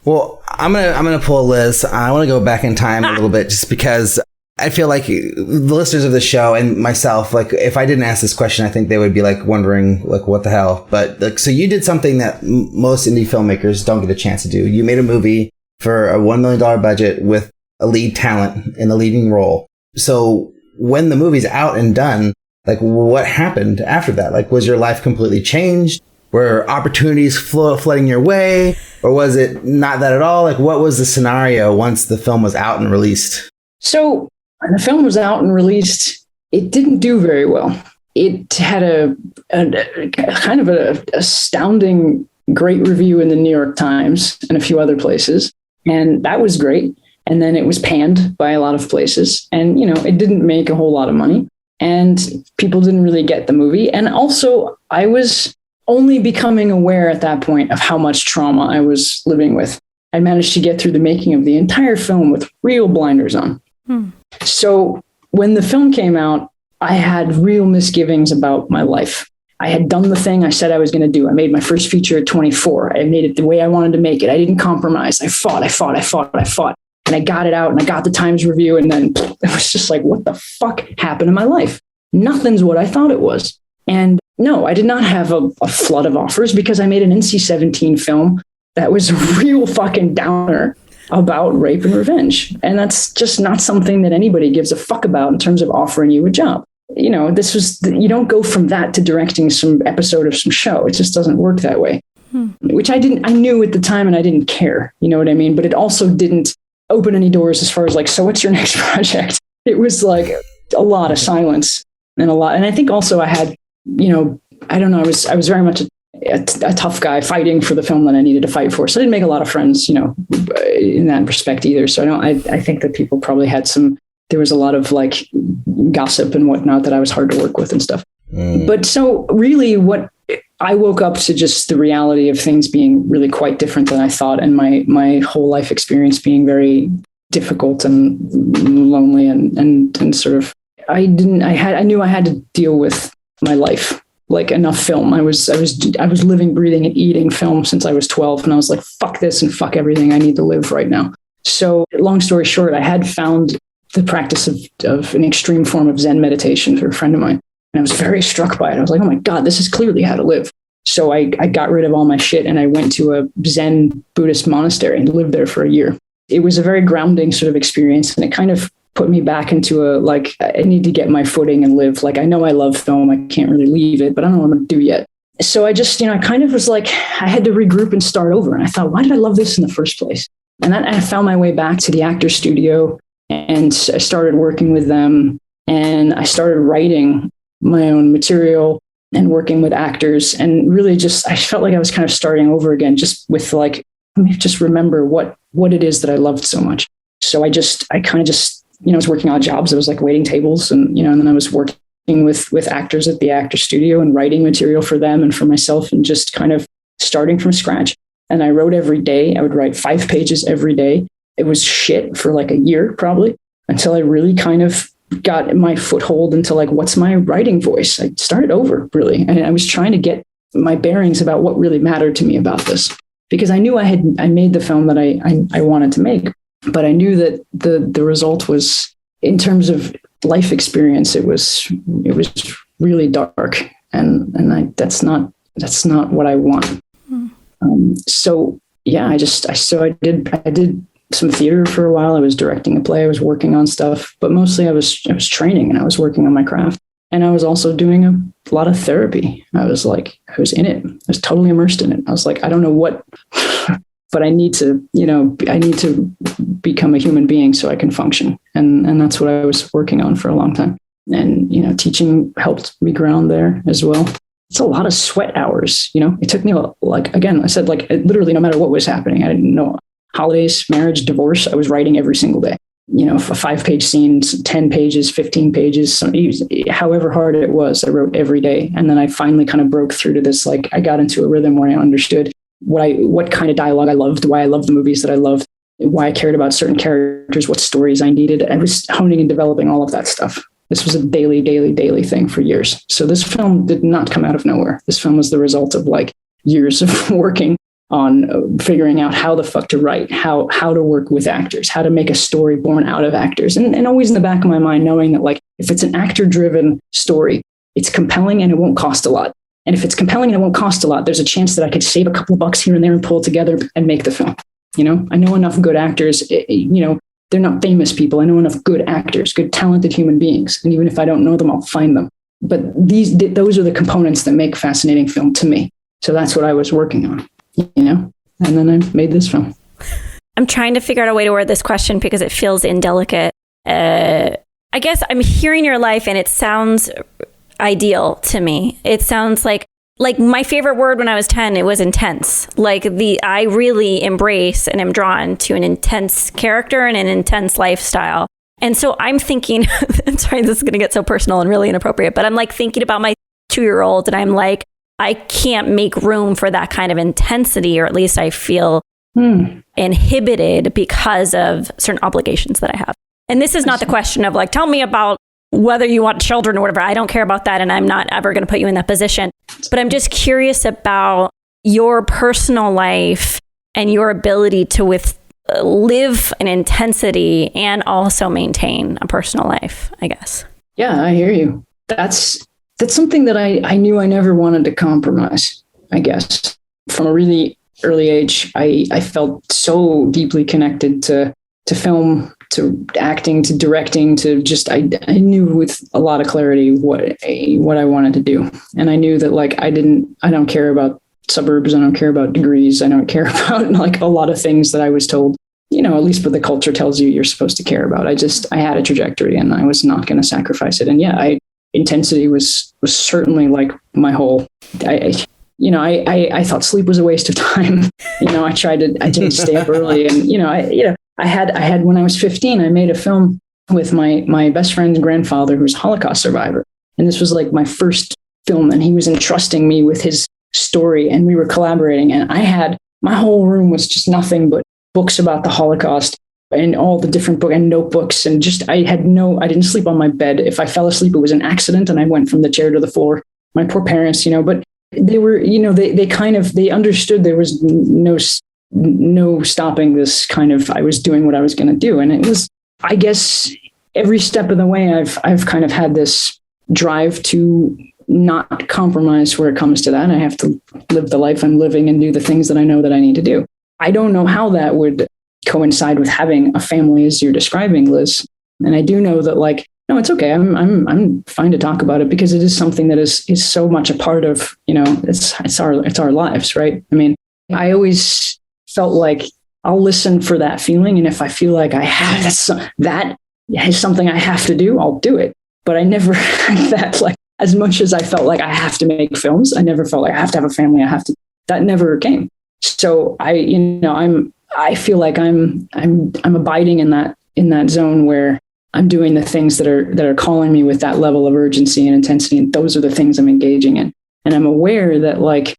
Well, I'm gonna pull Liz. I want to go back in time a little bit, just because I feel like the listeners of the show and myself, like, if I didn't ask this question, I think they would be like wondering, like, what the hell? But like, so you did something that most indie filmmakers don't get a chance to do. You made a movie for a $1 million budget with a lead talent in a leading role. So when the movie's out and done, like, what happened after that? Like, was your life completely changed? Were opportunities flooding your way? Or was it not that at all? Like, what was the scenario once the film was out and released? So when the film was out and released, it didn't do very well. It had a kind of an astounding great review in the New York Times and a few other places. And that was great. And then it was panned by a lot of places. And, it didn't make a whole lot of money. And people didn't really get the movie. And also, I was only becoming aware at that point of how much trauma I was living with. I managed to get through the making of the entire film with real blinders on. So when the film came out, I had real misgivings about my life. I had done the thing I said I was going to do. I made my first feature at 24. I made it the way I wanted to make it. I didn't compromise. I fought. And I got it out, and I got the Times review. And then it was just like, what the fuck happened in my life? Nothing's what I thought it was. And no, I did not have a flood of offers, because I made an NC-17 film that was a real fucking downer about rape and revenge. And that's just not something that anybody gives a fuck about in terms of offering you a job. You don't go from that to directing some episode of some show. It just doesn't work that way. which I knew at the time and I didn't care, you know what I mean? But it also didn't open any doors as far as like, so what's your next project? It was like a lot of silence and I think also I had, you know, I don't know, I was very much a tough guy fighting for the film that I needed to fight for. So I didn't make a lot of friends, you know, in that respect either. So I think that people probably had there was a lot of like gossip and whatnot that I was hard to work with and stuff. But so really I woke up to just the reality of things being really quite different than I thought. And my whole life experience being very difficult and lonely and sort of, I knew I had to deal with my life, like enough film. I was living, breathing and eating film since I was 12. And I was like, fuck this and fuck everything. I need to live right now. So long story short, I had found the practice of an extreme form of Zen meditation for a friend of mine. And I was very struck by it. I was like, oh my God, this is clearly how to live. So I got rid of all my shit and I went to a Zen Buddhist monastery and lived there for a year. It was a very grounding sort of experience. And it kind of put me back into I need to get my footing and live. Like, I know I love film. I can't really leave it, but I don't know what I'm going to do yet. So I just, I kind of was like, I had to regroup and start over. And I thought, why did I love this in the first place? And then I found my way back to the actor studio and I started working with them and I started writing my own material and working with actors. And really I felt like I was kind of starting over again, just with like, let me just remember what it is that I loved so much. So I kind of just, I was working odd jobs. I was like waiting tables and then I was working with actors at the actor studio and writing material for them and for myself and just kind of starting from scratch. And I wrote every day. I would write 5 pages every day. It was shit for like a year probably until I really kind of got my foothold into like, what's my writing voice? I started over really. And I was trying to get my bearings about what really mattered to me about this, because I knew I made the film that I wanted to make, but I knew that the result was, in terms of life experience, it was really dark. And that's not what I want. So yeah, I did some theater for a while. I was directing a play. I was working on stuff, but mostly I was training and I was working on my craft. And I was also doing a lot of therapy. I was in it. I was totally immersed in it. I was like, I don't know what, but I need to become a human being so I can function. And that's what I was working on for a long time. And, teaching helped me ground there as well. It's a lot of sweat hours. It took me again, I said, literally no matter what was happening, I didn't know. Holidays, marriage, divorce, I was writing every single day. A 5-page scene, 10 pages, 15 pages, however hard it was, I wrote every day. And then I finally kind of broke through to this, I got into a rhythm where I understood what kind of dialogue I loved, why I loved the movies that I loved, why I cared about certain characters, what stories I needed. I was honing and developing all of that stuff. This was a daily thing for years. So this film did not come out of nowhere. This film was the result of years of working on figuring out how the fuck to write, how to work with actors, how to make a story born out of actors. And always in the back of my mind, knowing that if it's an actor-driven story, it's compelling and it won't cost a lot. And if it's compelling and it won't cost a lot, there's a chance that I could save a couple of bucks here and there and pull it together and make the film. I know enough good actors, they're not famous people. I know enough good actors, good talented human beings. And even if I don't know them, I'll find them. But those are the components that make fascinating film to me. So that's what I was working on. And then I made this film. I'm trying to figure out a way to word this question because it feels indelicate. I guess I'm hearing your life and it sounds ideal to me. It sounds like my favorite word when I was 10, it was intense. I really embrace and am drawn to an intense character and an intense lifestyle. And so I'm thinking, sorry, this is going to get so personal and really inappropriate, but I'm thinking about my 2-year-old and I'm like, I can't make room for that kind of intensity, or at least I feel inhibited because of certain obligations that I have. And this is not the question of tell me about whether you want children or whatever. I don't care about that. And I'm not ever going to put you in that position. But I'm just curious about your personal life and your ability to live an intensity and also maintain a personal life, I guess. Yeah, I hear you. That's something that I knew I never wanted to compromise, I guess. From a really early age, I felt so deeply connected to film, to acting, to directing, to just, I knew with a lot of clarity what I wanted to do. And I knew that I don't care about suburbs. I don't care about degrees. I don't care about like a lot of things that I was told, at least what the culture tells you you're supposed to care about. I had a trajectory and I was not going to sacrifice it. And yeah, intensity was certainly like my whole, I thought sleep was a waste of time. I didn't stay up early. And, I had, when I was 15, I made a film with my best friend's grandfather, who was a Holocaust survivor. And this was like my first film, and he was entrusting me with his story, and we were collaborating. And my whole room was just nothing but books about the Holocaust and all the different books and notebooks. And just, I didn't sleep on my bed. If I fell asleep, it was an accident and I went from the chair to the floor. My poor parents, but they were, they understood there was no stopping this kind of, I was doing what I was going to do. And it was, I guess, every step of the way, I've kind of had this drive to not compromise where it comes to that. I have to live the life I'm living and do the things that I know that I need to do. I don't know how that would coincide with having a family as you're describing, Liz. And I do know that, like, no, it's okay. I'm fine to talk about it, because it is something that is so much a part of, it's our lives, right? I mean, I always felt like I'll listen for that feeling. And if I feel like I have that is something I have to do, I'll do it. But I never had that, like, as much as I felt like I have to make films, I never felt like I have to have a family. That never came. So I feel like I'm abiding in that zone where I'm doing the things that are calling me with that level of urgency and intensity. And those are the things I'm engaging in. And I'm aware that, like,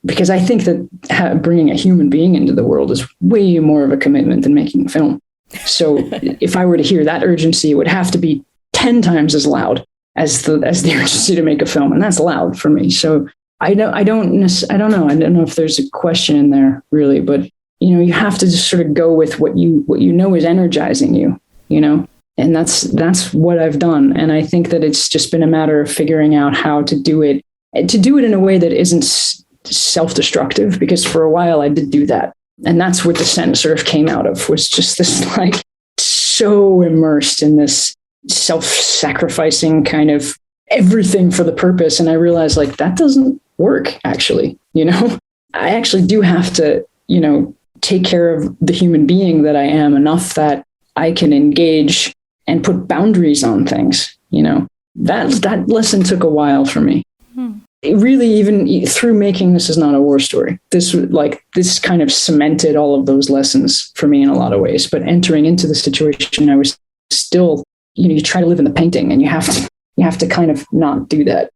because I think that bringing a human being into the world is way more of a commitment than making a film. So if I were to hear that urgency, it would have to be 10 times as loud as the urgency to make a film. And that's loud for me. So I don't know if there's a question in there really, but you have to just sort of go with what you know is energizing you, and that's what I've done. And I think that it's just been a matter of figuring out how to do it in a way that isn't self-destructive, because for a while I did do that. And that's what Descent sort of came out of, was just this, like, so immersed in this self-sacrificing kind of everything for the purpose. And I realized, like, that doesn't work, actually. I actually do have to, take care of the human being that I am enough that I can engage and put boundaries on things. That lesson took a while for me. It really, even through making This Is Not a War Story, this kind of cemented all of those lessons for me in a lot of ways. But entering into the situation, I was still, you try to live in the painting, and you have to kind of not do that,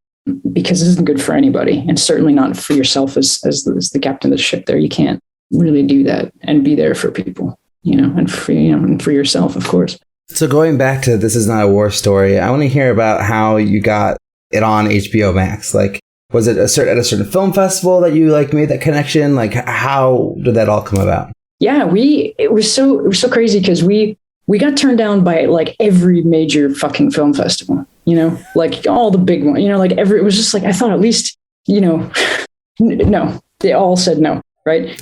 because it isn't good for anybody, and certainly not for yourself as the captain of the ship there. You can't really do that and be there for people, and for yourself, of course. So going back to This Is Not a War Story, I want to hear about how you got it on HBO Max. Like, was it at a certain film festival that you, like, made that connection? Like, how did that all come about? Yeah, it was so crazy, because we got turned down by, like, every major fucking film festival, like all the big ones, like it was just like, I thought at least, no, they all said no. Right.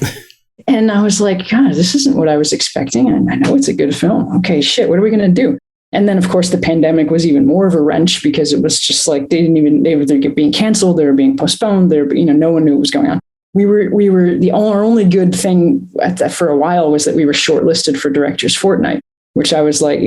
And I was like, God, this isn't what I was expecting. I know it's a good film. Okay, shit, what are we going to do? And then, of course, the pandemic was even more of a wrench, because it was just like, they were being canceled. They were being postponed. No one knew what was going on. Our only good thing for a while was that we were shortlisted for Directors Fortnight, which I was like,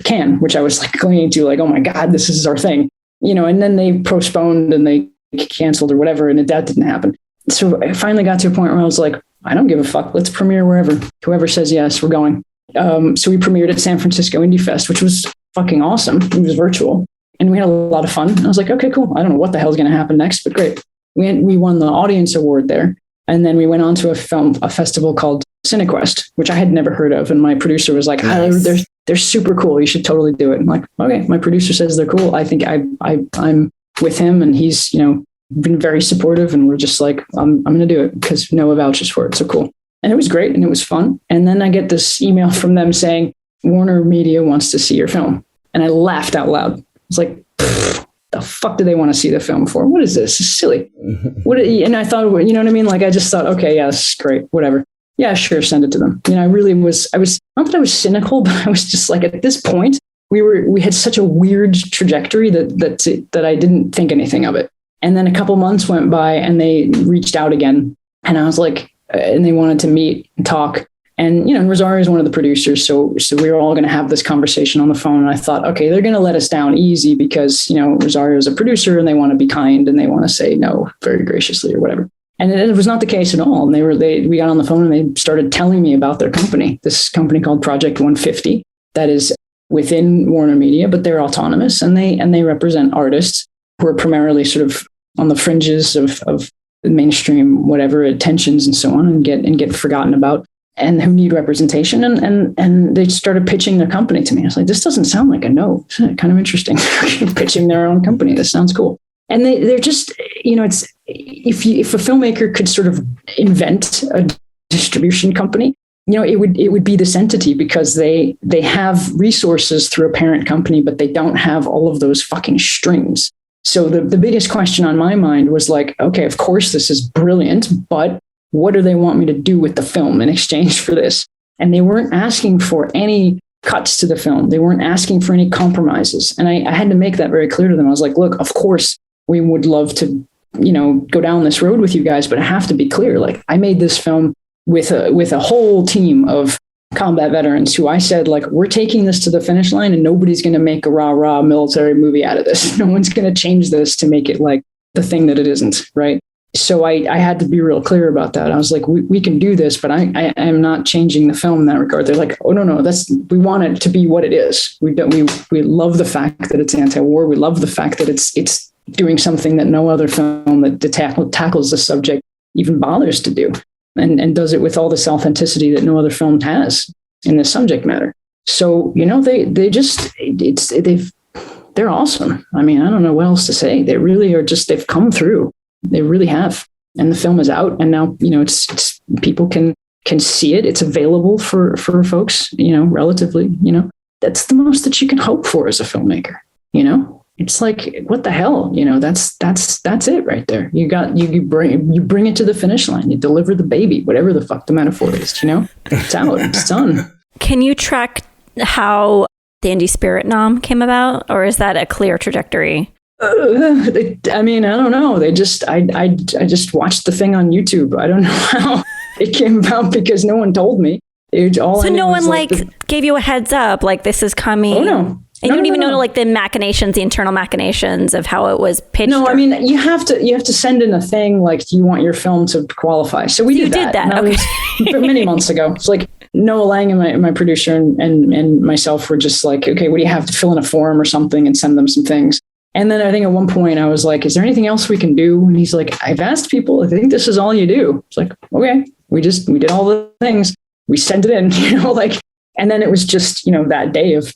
Cannes, which I was like clinging to, like, oh my God, this is our thing, and then they postponed and they canceled or whatever. And that didn't happen. So I finally got to a point where I was like, I don't give a fuck. Let's premiere wherever. Whoever says yes, we're going. So we premiered at San Francisco Indie Fest, which was fucking awesome. It was virtual, and we had a lot of fun. I was like, okay, cool. I don't know what the hell's going to happen next, but great. We won the audience award there. And then we went on to a festival called CineQuest, which I had never heard of. And my producer was like, nice. They're super cool. You should totally do it. I'm like, okay, my producer says they're cool. I think I'm with him, and he's, been very supportive, and we're just like, I'm going to do it because Noah vouches for it. So cool. And it was great, and it was fun. And then I get this email from them saying, Warner Media wants to see your film. And I laughed out loud. I was like, the fuck do they want to see the film for? What is this? It's silly. And I thought, you know what I mean? Like, I just thought, okay, yeah, this is great. Whatever. Yeah, sure. Send it to them. I was not that I was cynical, but I was just like, at this point, we had such a weird trajectory that I didn't think anything of it. And then a couple months went by and they reached out again. And I was like, and they wanted to meet and talk. And, Rosario is one of the producers. So we were all going to have this conversation on the phone. And I thought, okay, they're going to let us down easy because, Rosario is a producer and they want to be kind and they want to say no very graciously or whatever. And it was not the case at all. And we got on the phone and they started telling me about their company, this company called Project 150 that is within Warner Media, but they're autonomous and they represent artists who are primarily sort of on the fringes of mainstream, whatever, attentions and so on, and get forgotten about, and who need representation. And they started pitching their company to me. I was like, this doesn't sound like a no. It's kind of interesting. Pitching their own company. This sounds cool. And they're just, it's, if a filmmaker could sort of invent a distribution company, it would be this entity, because they have resources through a parent company, but they don't have all of those fucking strings. So the biggest question on my mind was like, okay, of course this is brilliant, but what do they want me to do with the film in exchange for this? And they weren't asking for any cuts to the film. They weren't asking for any compromises. And I had to make that very clear to them. I was like, look, of course we would love to, go down this road with you guys, but I have to be clear. Like, I made this film with a whole team of combat veterans who I said, like, we're taking this to the finish line and nobody's going to make a rah-rah military movie out of this. No one's going to change this to make it like the thing that it isn't, right? So I had to be real clear about that. I was like, we can do this, but I am not changing the film in that regard. They're like, oh, no, we want it to be what it is. We love the fact that it's anti-war. We love the fact that it's doing something that no other film that tackles the subject even bothers to do. And does it with all this authenticity that no other film has in this subject matter. So, they're awesome. I mean, I don't know what else to say. They really are they've come through. They really have. And the film is out. And now, it's people can see it. It's available for folks, relatively, that's the most that you can hope for as a filmmaker, It's like, what the hell, that's it right there. You bring it to the finish line. You deliver the baby, whatever the fuck the metaphor is, it's out, it's done. Can you track how the Indie Spirit nom came about, or is that a clear trajectory? I don't know. I just watched the thing on YouTube. I don't know how it came about because no one told me. So no one gave you a heads up, like this is coming. Oh no. And you don't even know like the machinations, the internal machinations of how it was pitched. No, I mean, you have to send in a thing like, do you want your film to qualify? So we did that. Okay. Was many months ago. It's like Noah Lang and my producer and myself were just like, okay, what do you have to fill in a form or something and send them some things? And then I think at one point I was like, is there anything else we can do? And he's like, I've asked people, I think this is all you do. It's like, okay, we did all the things. We sent it in, and then it was just, that day of,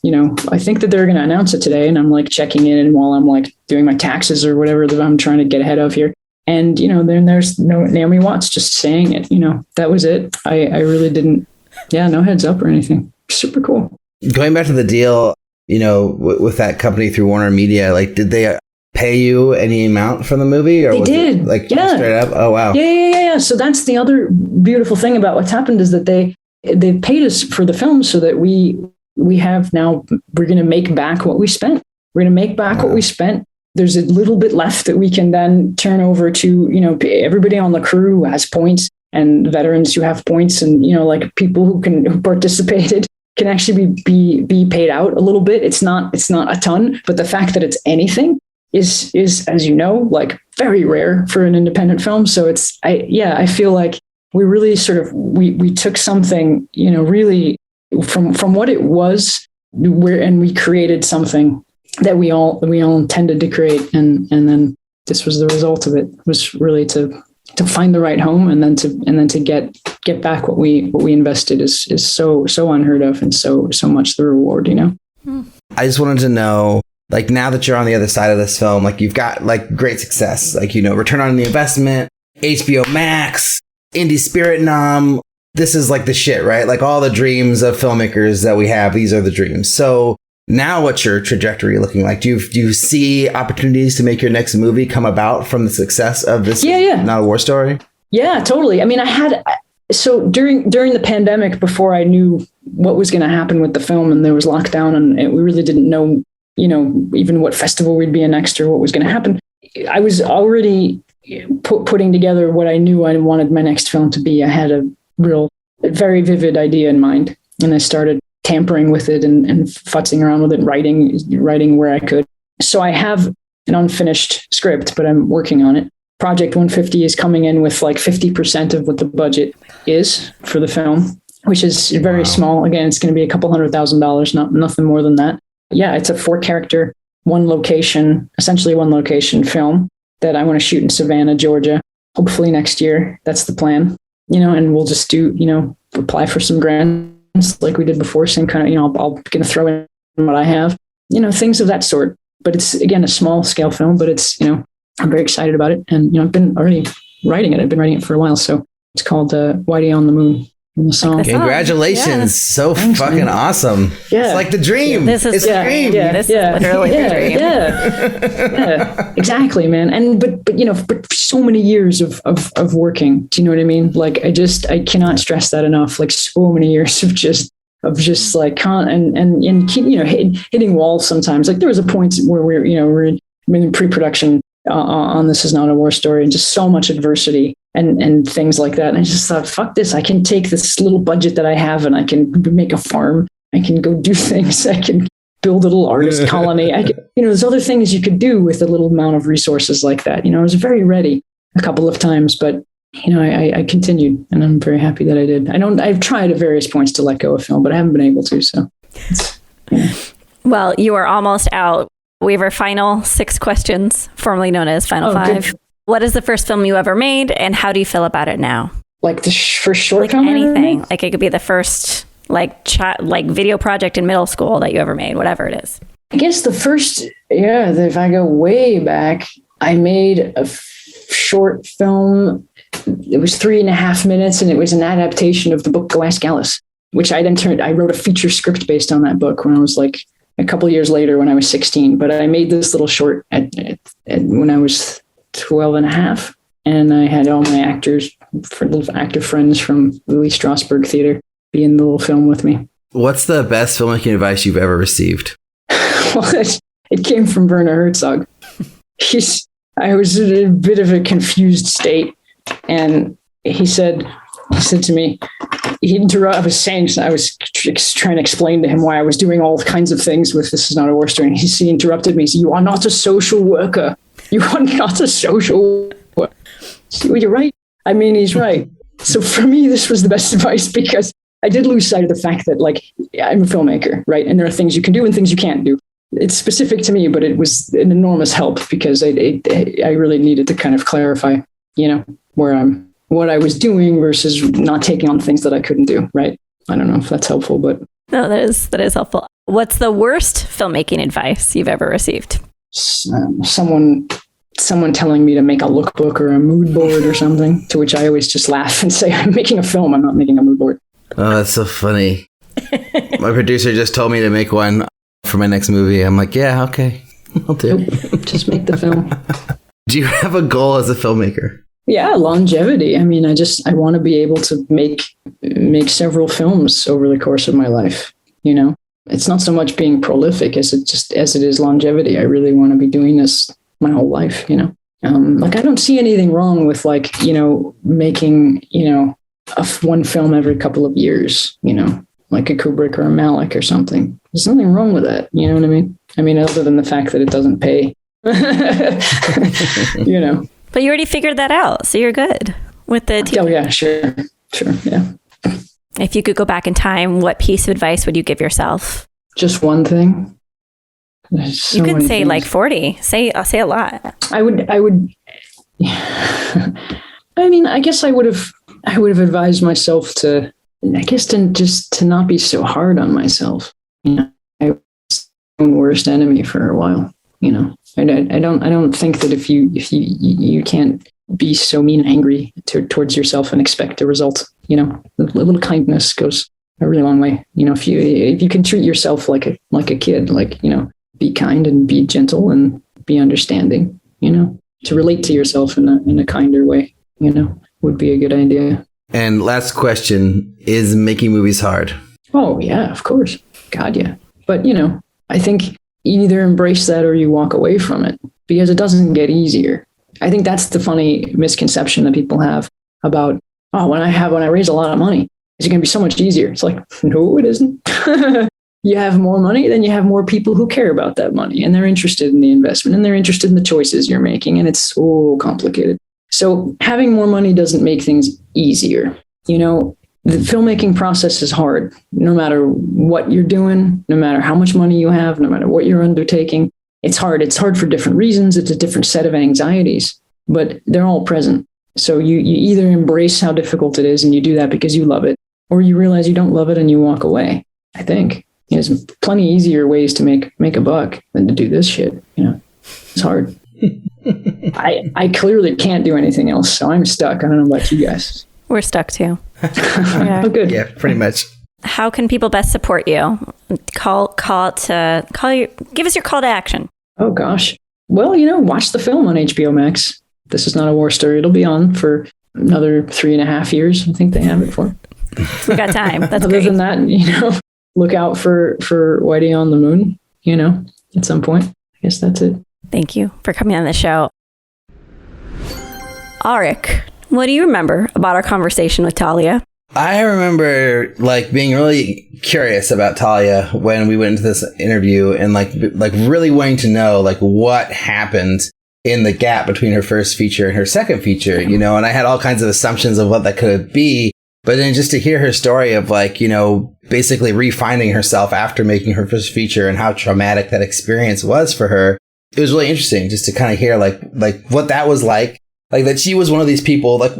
I think that they're going to announce it today. And I'm like checking in, and while I'm like doing my taxes or whatever that I'm trying to get ahead of here. And, then there's no Naomi Watts just saying it, that was it. I really didn't, no heads up or anything. Super cool. Going back to the deal, with that company through Warner Media, like, did they pay you any amount for the movie? Or they did. Straight up? Oh, wow. Yeah. So that's the other beautiful thing about what's happened is that they paid us for the film so that we're going to make back what we spent. We're going to make back what we spent. There's a little bit left that we can then turn over to, everybody on the crew who has points, and veterans who have points, and, like people who participated can actually be paid out a little bit. It's not a ton, but the fact that it's anything is, as like very rare for an independent film. So I feel like we really sort of, we took something, really from what it was, and we created something that we all intended to create. And then this was the result of it, was really to find the right home, and then to get back what we invested is so unheard of, and so much the reward, I just wanted to know, like, now that you're on the other side of this film, like, you've got like great success, like, return on the investment, HBO Max, Indie Spirit nom. This is like the shit, right? Like, all the dreams of filmmakers that we have, these are the dreams. So now what's your trajectory looking like? Do you see opportunities to make your next movie come about from the success of this Not a War Story? Yeah, totally. I mean, so during the pandemic, before I knew what was going to happen with the film, and there was lockdown, and we really didn't know, even what festival we'd be in next or what was going to happen. I was already putting together what I knew I wanted my next film to be. I had a very vivid idea in mind, and I started tampering with it and futzing around with it, writing where I could. So I have an unfinished script, but I'm working on it. Project 150 is coming in with like 50% of what the budget is for the film, which is very small. Again, it's going to be a couple $100,000, nothing more than that. Yeah, it's a 4-character, essentially one location film that I want to shoot in Savannah, Georgia, hopefully next year. That's the plan, and we'll just apply for some grants like we did before. Same kind of, I'll going to throw in what I have, things of that sort. But it's, again, a small scale film, but it's, I'm very excited about it. And, I've been already writing it. I've been writing it for a while. So it's called Whitey on the Moon. The song. Congratulations. Yeah. So Thanks, fucking man. Awesome. Yeah. It's like the dream. This is the dream. This is literally the dream. Yeah. Exactly, man. But so many years of working. Do you know what I mean? Like, I cannot stress that enough. Like, so many years of just like hitting walls sometimes. Like, there was a point where we're in pre-production on This Is Not a War Story, and just so much adversity and things like that. And I just thought, fuck this. I can take this little budget that I have and I can make a farm. I can go do things. I can build a little artist colony. There's other things you could do with a little amount of resources like that. I was very ready a couple of times, but I continued, and I'm very happy that I did. I've tried at various points to let go of film, but I haven't been able to. So, Well, you are almost out. We have our final 6 questions, formerly known as Final 5. Good. What is the first film you ever made, and how do you feel about it now? Like the first short film? Anything. Like, it could be the first video project in middle school that you ever made, whatever it is. I guess the first, if I go way back, I made a short film. It was 3.5 minutes, and it was an adaptation of the book Go Ask Alice, which I wrote a feature script based on that book when I was like a couple years later when I was 16. But I made this little short when I was 12 and a half. And I had all my actor friends from Louis Strasberg Theater be in the little film with me. What's the best filmmaking advice you've ever received? Well, it came from Werner Herzog. I was in a bit of a confused state. And he said to me, I was trying to explain to him why I was doing all kinds of things with This Is Not a War Story. And he interrupted me. He said, "You are not a social worker. You are not a social worker." So you're right. I mean, he's right. So for me, this was the best advice, because I did lose sight of the fact that, like, I'm a filmmaker, right? And there are things you can do and things you can't do. It's specific to me, but it was an enormous help, because I really needed to kind of clarify, what I was doing versus not taking on things that I couldn't do, right? I don't know if that's helpful, but... No, that is helpful. What's the worst filmmaking advice you've ever received? Someone telling me to make a lookbook or a mood board or something, to which I always just laugh and say, I'm making a film, I'm not making a mood board. Oh, that's so funny. My producer just told me to make one for my next movie. I'm like, yeah, okay, I'll do it. Just make the film. Do you have a goal as a filmmaker? Yeah, longevity. I mean, I want to be able to make several films over the course of my life. It's not so much being prolific as it is longevity. I really want to be doing this my whole life. I don't see anything wrong with making one film every couple of years. Like a Kubrick or a Malick or something. There's nothing wrong with that. You know what I mean? I mean, other than the fact that it doesn't pay. But you already figured that out, so you're good with the TV. Oh yeah, sure, yeah. If you could go back in time, what piece of advice would you give yourself? Just one thing. So you could say things. Like 40. Say a lot. I would. I mean, I guess I would have advised myself to not be so hard on myself. I was my own worst enemy for a while. I don't think that if you can't be so mean and angry towards yourself and expect a result, a little kindness goes a really long way. If you can treat yourself like a kid, be kind and be gentle and be understanding, to relate to yourself in a kinder way, would be a good idea. And last question, is making movies hard? Oh yeah, of course. God, yeah. But, I think you either embrace that or you walk away from it. because it doesn't get easier. I think that's the funny misconception that people have about, oh, when I raise a lot of money, it's going to be so much easier. It's like, no, it isn't. You have more money, then you have more people who care about that money, and they're interested in the investment, and they're interested in the choices you're making, and it's so complicated. So having more money doesn't make things easier. You know, the filmmaking process is hard, no matter what you're doing, no matter how much money you have, no matter what you're undertaking. It's hard. It's hard for different reasons. It's a different set of anxieties, but they're all present. So you either embrace how difficult it is and you do that because you love it, or you realize you don't love it and you walk away. I think there's plenty easier ways to make a buck than to do this shit. You know, it's hard. I clearly can't do anything else, so I'm stuck. I don't know about you guys. We're stuck too. Yeah. Oh, good. Yeah, pretty much. How can people best support you? Give us your call to action. Oh gosh. Well, you know, watch the film on HBO Max. This is not a war story. It'll be on for another 3.5 years. I think they have it for. We got time. That's Other great. than that, you know, look out for Whitey on the Moon, you know, at some point. I guess that's it. Thank you for coming on the show. Arik, what do you remember about our conversation with Talia? I remember like being really curious about Talia when we went into this interview and like really wanting to know like what happened in the gap between her first feature and her second feature, you know, and I had all kinds of assumptions of what that could be. But then just to hear her story of like, you know, basically refinding herself after making her first feature and how traumatic that experience was for her, it was really interesting just to kind of hear like what that was like that she was one of these people like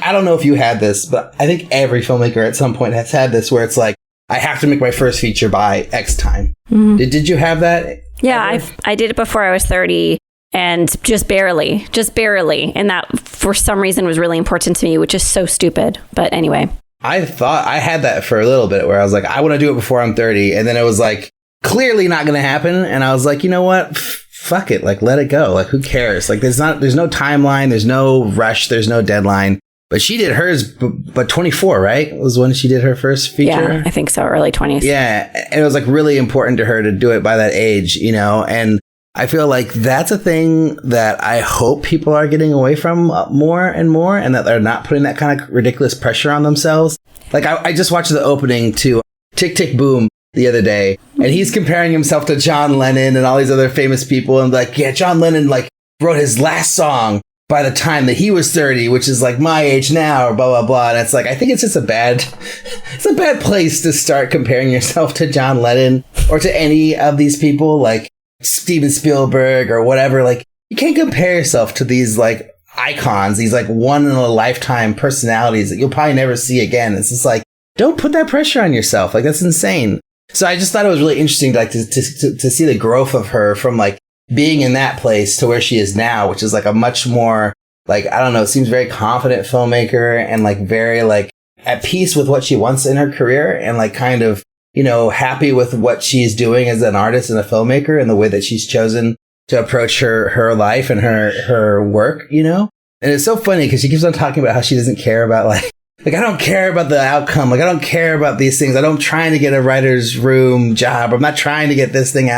I don't know if you had this, but I think every filmmaker at some point has had this where it's like, I have to make my first feature by X time. Mm-hmm. Did you have that? Yeah, I did it before I was 30 and just barely. And that for some reason was really important to me, which is so stupid. But anyway. I thought I had that for a little bit where I was like, I want to do it before I'm 30. And then it was like clearly not going to happen. And I was like, you know what? Fuck it. Like, let it go. Like, who cares? Like, there's no timeline. There's no rush. There's no deadline. But she did hers, but 24, right? Was when she did her first feature? Yeah, I think so. Early 20s. Yeah. And it was like really important to her to do it by that age, you know? And I feel like that's a thing that I hope people are getting away from more and more, and that they're not putting that kind of ridiculous pressure on themselves. Like, I just watched the opening to Tick, Tick, Boom the other day, and he's comparing himself to John Lennon and all these other famous people, and like, yeah, John Lennon like wrote his last song by the time that he was 30, which is like my age now, or blah, blah, blah. And it's like, I think it's just it's a bad place to start comparing yourself to John Lennon or to any of these people like Steven Spielberg or whatever. Like, you can't compare yourself to these like icons, these like one in a lifetime personalities that you'll probably never see again. It's just like, don't put that pressure on yourself. Like, that's insane. So I just thought it was really interesting like to see the growth of her from like being in that place to where she is now, which is like a much more like, I don't know, it seems very confident filmmaker and like very like at peace with what she wants in her career and like kind of, you know, happy with what she's doing as an artist and a filmmaker and the way that she's chosen to approach her life and her work, you know? And it's so funny because she keeps on talking about how she doesn't care about like, I don't care about the outcome. Like, I don't care about these things. I'm trying to get a writer's room job. I'm not trying to get this thing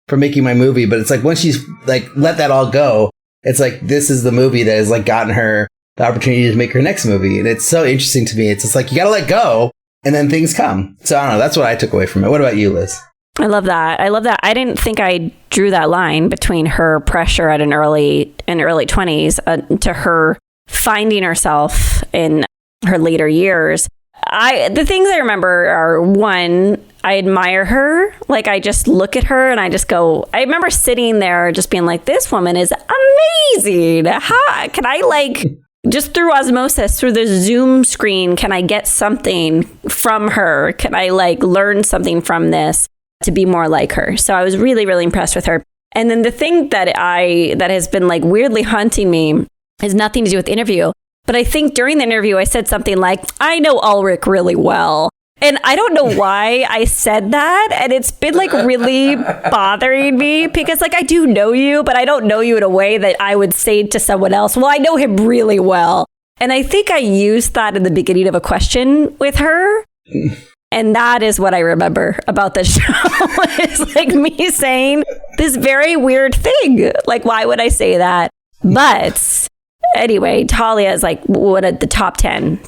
for making my movie. But it's like, once she's like, let that all go, it's like, this is the movie that has like gotten her the opportunity to make her next movie. And it's so interesting to me. It's just like, you got to let go and then things come. So I don't know. That's what I took away from it. What about you, Liz? I love that. I didn't think I drew that line between her pressure at early 20s to her finding herself in her later years. The things I remember are, one, I admire her. Like, I just look at her and I just go, I remember sitting there just being like, this woman is amazing. How can I like, just through osmosis, through the Zoom screen, can I get something from her? Can I like learn something from this to be more like her? So I was really, really impressed with her. And then the thing that has been like weirdly haunting me has nothing to do with the interview. But I think during the interview, I said something like, I know Ulrich really well. And I don't know why I said that. And it's been like really bothering me because like, I do know you, but I don't know you in a way that I would say to someone else, well, I know him really well. And I think I used that in the beginning of a question with her. And that is what I remember about the show. It's like me saying this very weird thing. Like, why would I say that? But anyway, Talia is like one of the top 10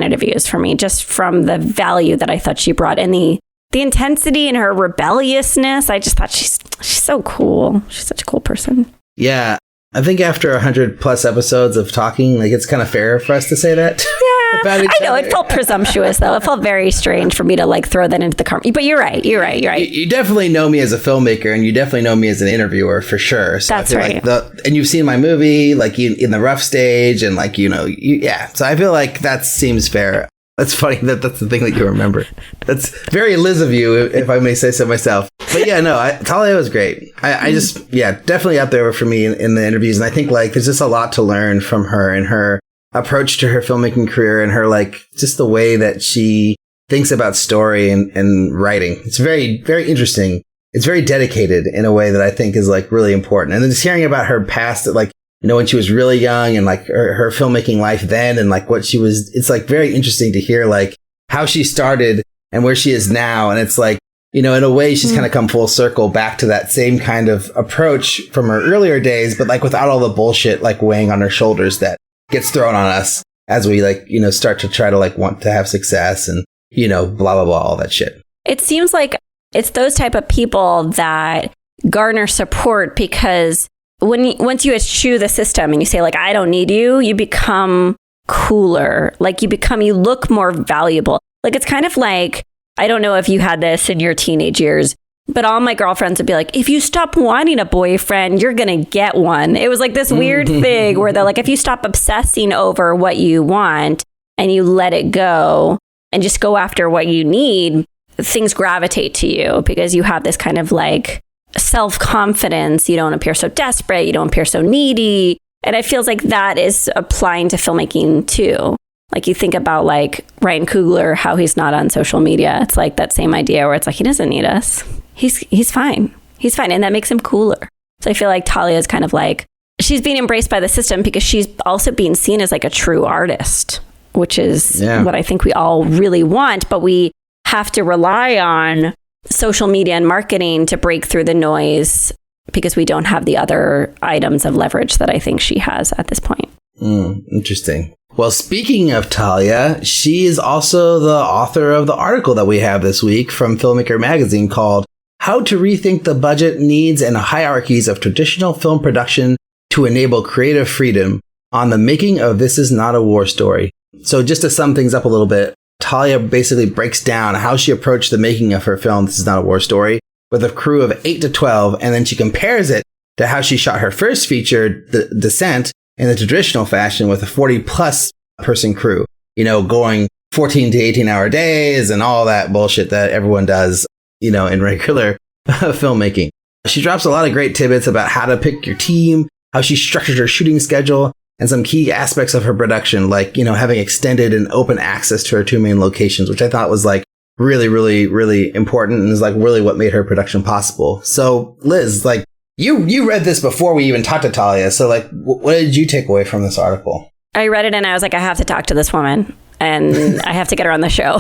interviews for me, just from the value that I thought she brought and the intensity and her rebelliousness. I just thought she's so cool. She's such a cool person. Yeah. I think after 100+ episodes of talking, like, it's kind of fair for us to say that. Yeah, I know. It felt presumptuous, though. It felt very strange for me to like throw that into the car. But you're right. You definitely know me as a filmmaker, and you definitely know me as an interviewer for sure. So that's right. And you've seen my movie, like, in the rough stage, and like, yeah. So I feel like that seems fair. That's funny that that's the thing that you remember. That's very Liz of you, if I may say so myself. But yeah, no, Talia was great. I just, yeah, definitely up there for me in the interviews. And I think like there's just a lot to learn from her and her approach to her filmmaking career and her like just the way that she thinks about story and writing. It's very, very interesting. It's very dedicated in a way that I think is like really important. And then just hearing about her past, like, when she was really young and like her filmmaking life then and like what she was, it's like very interesting to hear like how she started and where she is now. And it's like, in a way she's kind of come full circle back to that same kind of approach from her earlier days, but like without all the bullshit like weighing on her shoulders that gets thrown on us as we like, start to try to like want to have success and, blah, blah, blah, all that shit. It seems like it's those type of people that garner support because once you eschew the system and you say like, I don't need you, you become cooler. Like you look more valuable. Like it's kind of like, I don't know if you had this in your teenage years, but all my girlfriends would be like, if you stop wanting a boyfriend, you're going to get one. It was like this weird thing where they're like, if you stop obsessing over what you want and you let it go and just go after what you need, things gravitate to you because you have this kind of like self-confidence. You don't appear so desperate. You don't appear so needy. And it feels like that is applying to filmmaking too. Like you think about like Ryan Coogler, how he's not on social media. It's like that same idea where it's like, he doesn't need us. He's fine. He's fine. And that makes him cooler. So I feel like Talia is kind of like, she's being embraced by the system because she's also being seen as like a true artist, which is what I think we all really want. But we have to rely on social media and marketing to break through the noise because we don't have the other items of leverage that I think she has at this point. Interesting. Well, speaking of Talia, she is also the author of the article that we have this week from Filmmaker magazine called How to Rethink the Budget, Needs, and Hierarchies of Traditional Film Production to Enable Creative Freedom on the Making of This Is Not a War Story. So just to sum things up a little bit, Talia basically breaks down how she approached the making of her film, This Is Not a War Story, with a crew of 8 to 12, and then she compares it to how she shot her first feature, The Descent, in the traditional fashion with a 40+ person crew, going 14 to 18 hour days and all that bullshit that everyone does, in regular filmmaking. She drops a lot of great tidbits about how to pick your team, how she structured her shooting schedule, and some key aspects of her production, like, having extended and open access to her 2 main locations, which I thought was like really, really, really important and is like really what made her production possible. So Liz, like, You read this before we even talked to Talia. So like, what did you take away from this article? I read it and I was like, I have to talk to this woman and I have to get her on the show.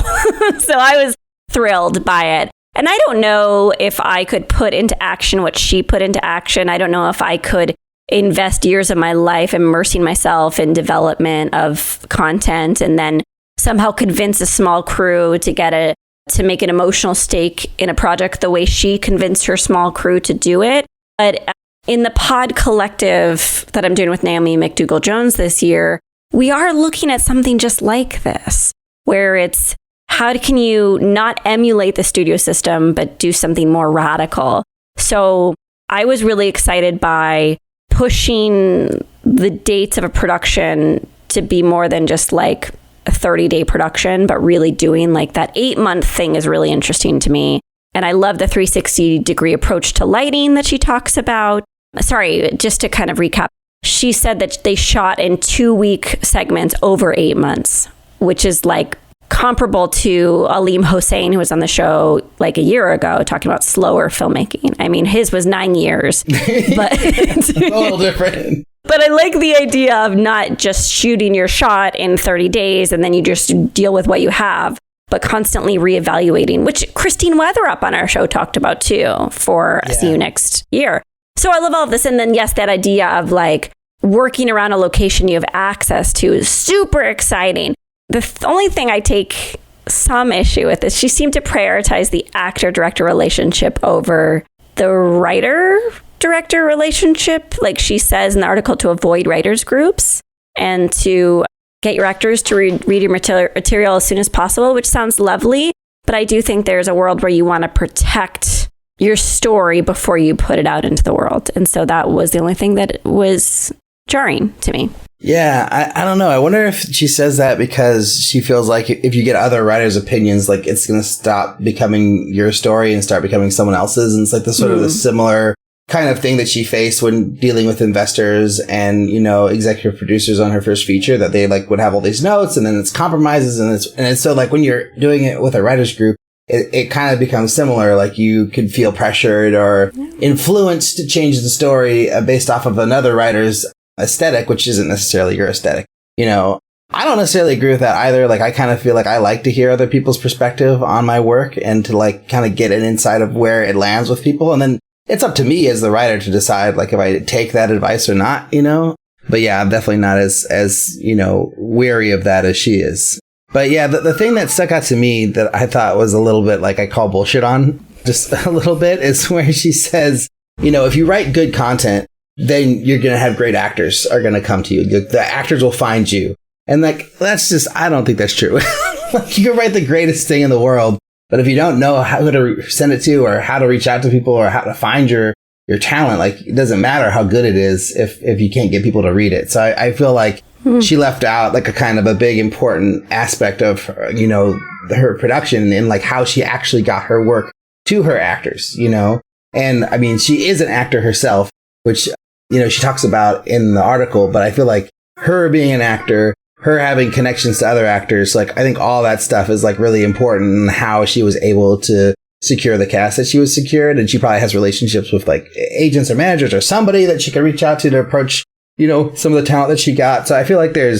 So I was thrilled by it. And I don't know if I could put into action what she put into action. I don't know if I could invest years of my life immersing myself in development of content and then somehow convince a small crew to make an emotional stake in a project the way she convinced her small crew to do it. But in the pod collective that I'm doing with Naomi McDougall-Jones this year, we are looking at something just like this, where it's how can you not emulate the studio system, but do something more radical? So I was really excited by pushing the dates of a production to be more than just like a 30-day production, but really doing like that 8-month thing is really interesting to me. And I love the 360-degree approach to lighting that she talks about. Sorry, just to kind of recap, she said that they shot in 2-week segments over 8 months, which is like comparable to Aleem Hossein, who was on the show like a year ago, talking about slower filmmaking. I mean, his was 9 years, but it's a little different. But I like the idea of not just shooting your shot in 30 days and then you just deal with what you have, but constantly reevaluating, which Christine Weatherup on our show talked about too for See You Next Year. So I love all of this. And then, yes, that idea of like working around a location you have access to is super exciting. The only thing I take some issue with is she seemed to prioritize the actor-director relationship over the writer-director relationship. Like she says in the article, to avoid writers' groups and to get your actors to read your material as soon as possible, which sounds lovely. But I do think there's a world where you want to protect your story before you put it out into the world. And so that was the only thing that was jarring to me. Yeah, I don't know. I wonder if she says that because she feels like if you get other writers' opinions, like it's going to stop becoming your story and start becoming someone else's. And it's like the sort of the similar kind of thing that she faced when dealing with investors and, you know, executive producers on her first feature, that they like would have all these notes and then it's compromises. And it's so like when you're doing it with a writer's group, it kind of becomes similar. Like you could feel pressured or influenced to change the story based off of another writer's aesthetic, which isn't necessarily your aesthetic. You know, I don't necessarily agree with that either. Like I kind of feel like I like to hear other people's perspective on my work and to like kind of get an insight of where it lands with people. And then it's up to me as the writer to decide like if I take that advice or not, you know? But yeah, I'm definitely not as, you know, weary of that as she is. But yeah, the thing that stuck out to me that I thought was a little bit like I call bullshit on just a little bit is where she says, you know, if you write good content, then you're going to have great actors are going to come to you. The actors will find you. And like, that's just, I don't think that's true. Like you can write the greatest thing in the world, but if you don't know how to send it to or how to reach out to people or how to find your talent, like it doesn't matter how good it is if you can't get people to read it. So I feel like she left out like a kind of a big important aspect of, you know, her production and like how she actually got her work to her actors, you know? And I mean, she is an actor herself, which, you know, she talks about in the article, but I feel like her being an actor, her having connections to other actors, like I think all that stuff is like really important in how she was able to secure the cast that she was secured. And she probably has relationships with like agents or managers or somebody that she could reach out to approach, you know, some of the talent that she got. So I feel like there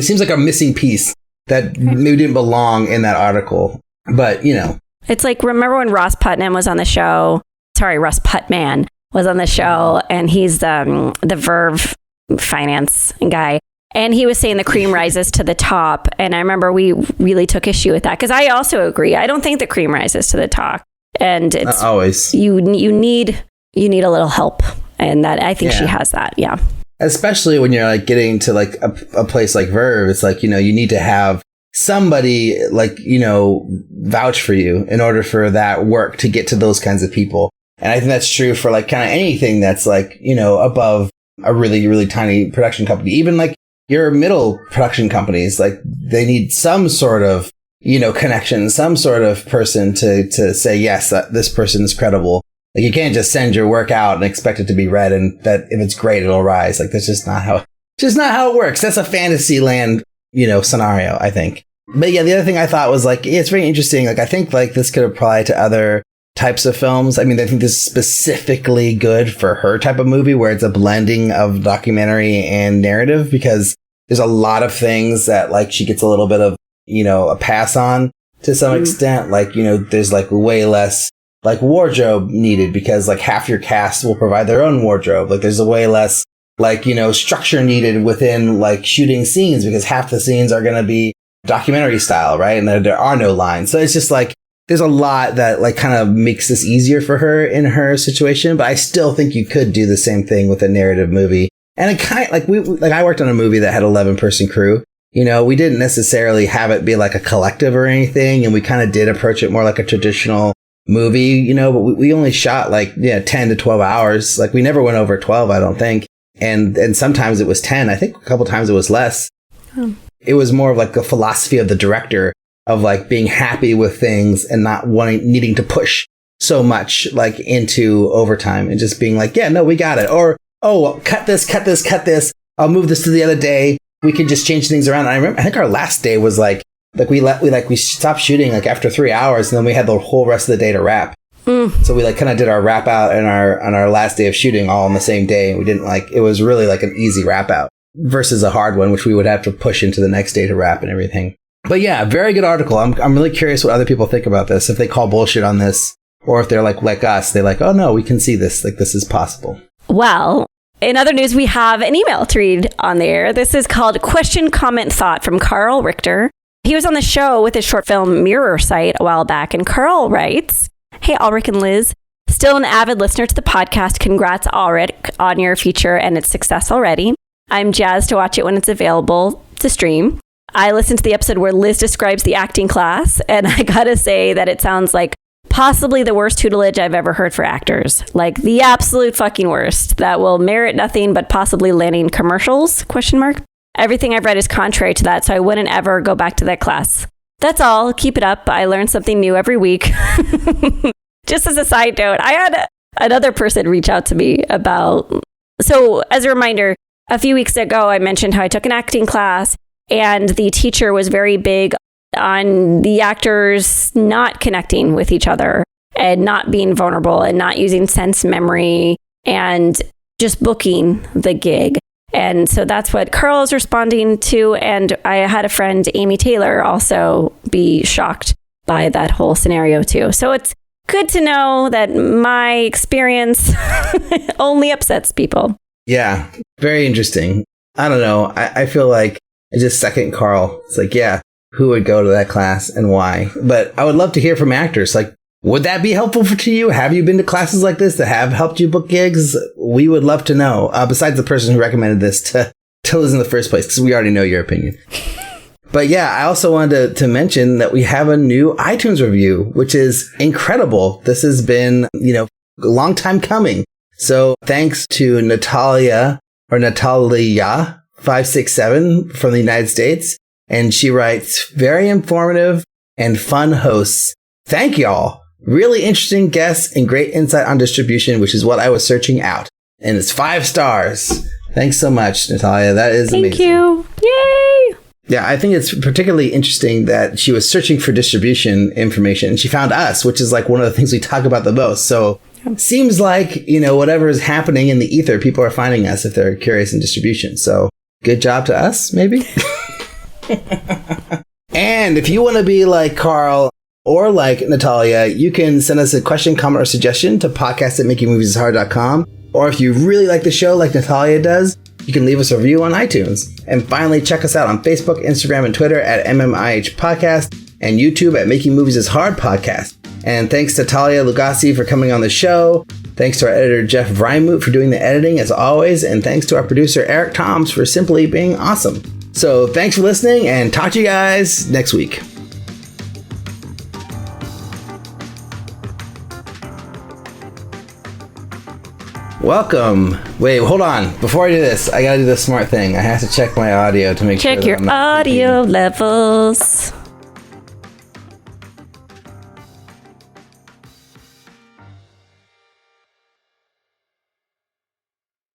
seems like a missing piece that maybe didn't belong in that article, but you know. It's like, remember when Ross Putman was on the show? Sorry, Russ Putman was on the show, and he's the Verve finance guy. And he was saying the cream rises to the top. And I remember we really took issue with that because I also agree. I don't think the cream rises to the top. And it's always you need a little help. And that I think she has that. Yeah. Especially when you're like getting to like a place like Verve, it's like, you know, you need to have somebody like, you know, vouch for you in order for that work to get to those kinds of people. And I think that's true for like kind of anything that's like, you know, above a really, really tiny production company. Even like your middle production companies, like they need some sort of, you know, connection, some sort of person to say, yes, this person is credible. Like you can't just send your work out and expect it to be read and that if it's great, it'll rise. Like that's just not how it works. That's a fantasy land, you know, scenario, I think. But yeah, the other thing I thought was like, it's very interesting. Like I think like this could apply to other types of films. I mean, I think this is specifically good for her type of movie where it's a blending of documentary and narrative because there's a lot of things that like she gets a little bit of, you know, a pass on to some extent. Like, you know, there's like way less like wardrobe needed because like half your cast will provide their own wardrobe. Like there's a way less like, you know, structure needed within like shooting scenes because half the scenes are going to be documentary style, right? And there are no lines. So it's just like, there's a lot that like kind of makes this easier for her in her situation, but I still think you could do the same thing with a narrative movie. And it kind of like I worked on a movie that had 11-person crew. You know, we didn't necessarily have it be like a collective or anything. And we kind of did approach it more like a traditional movie, you know, but we only shot like, 10 to 12 hours. Like we never went over 12, I don't think. And sometimes it was 10. I think a couple times it was less. It was more of like the philosophy of the director of like being happy with things and not needing to push so much like into overtime and just being like, yeah, no, we got it. Or, oh, cut this. I'll move this to the other day. We could just change things around. And I think our last day was like we stopped shooting like after 3 hours and then we had the whole rest of the day to wrap. So we like kind of did our wrap out and on our last day of shooting all on the same day. And we didn't it was really like an easy wrap out versus a hard one, which we would have to push into the next day to wrap and everything. But yeah, very good article. I'm really curious what other people think about this, if they call bullshit on this, or if they're like us, they're like, oh no, we can see this, like this is possible. Well, in other news, we have an email to read on the air. This is called Question, Comment, Thought from Carl Richter. He was on the show with his short film Mirror Sight a while back, and Carl writes, "Hey, Ulrich and Liz. Still an avid listener to the podcast. Congrats, Ulrich, on your feature and its success already. I'm jazzed to watch it when it's available to stream. I listened to the episode where Liz describes the acting class, and I gotta say that it sounds like possibly the worst tutelage I've ever heard for actors. Like the absolute fucking worst that will merit nothing but possibly landing commercials, ? Everything I've read is contrary to that, so I wouldn't ever go back to that class. That's all. Keep it up. I learn something new every week." Just as a side note, I had another person reach out to me about... So as a reminder, a few weeks ago, I mentioned how I took an acting class and the teacher was very big on the actors not connecting with each other and not being vulnerable and not using sense memory and just booking the gig. And so that's what Carl is responding to. And I had a friend, Amy Taylor, also be shocked by that whole scenario too. So it's good to know that my experience only upsets people. Yeah, very interesting. I don't know. I feel like I just second Carl. It's like, yeah, who would go to that class and why? But I would love to hear from actors. Like, would that be helpful to you? Have you been to classes like this that have helped you book gigs? We would love to know. Besides the person who recommended this to Liz in the first place, because we already know your opinion. But yeah, I also wanted to mention that we have a new iTunes review, which is incredible. This has been, a long time coming. So thanks to Natalia 567 from the United States. And she writes, "Very informative and fun hosts. Thank y'all. Really interesting guests and great insight on distribution, which is what I was searching out." And it's 5 stars. Thanks so much, Natalia. That is amazing. Thank you. Yay! Yeah, I think it's particularly interesting that she was searching for distribution information and she found us, which is like one of the things we talk about the most. So seems like, whatever is happening in the ether, people are finding us if they're curious in distribution. So good job to us, maybe. And if you want to be like Carl or like Natalia, you can send us a question, comment, or suggestion to podcast@makingmoviesishard.com. Or if you really like the show like Natalia does, you can leave us a review on iTunes. And finally, check us out on Facebook, Instagram, and Twitter at MMIH Podcast and YouTube at Making Movies is Hard Podcast. And thanks to Talia Lugassi for coming on the show. Thanks to our editor, Jeff Vreimuth, for doing the editing, as always. And thanks to our producer, Eric Toms, for simply being awesome. So thanks for listening, and talk to you guys next week. Welcome. Wait, hold on. Before I do this, I gotta do the smart thing. I have to check my audio to make sure. Check your audio levels.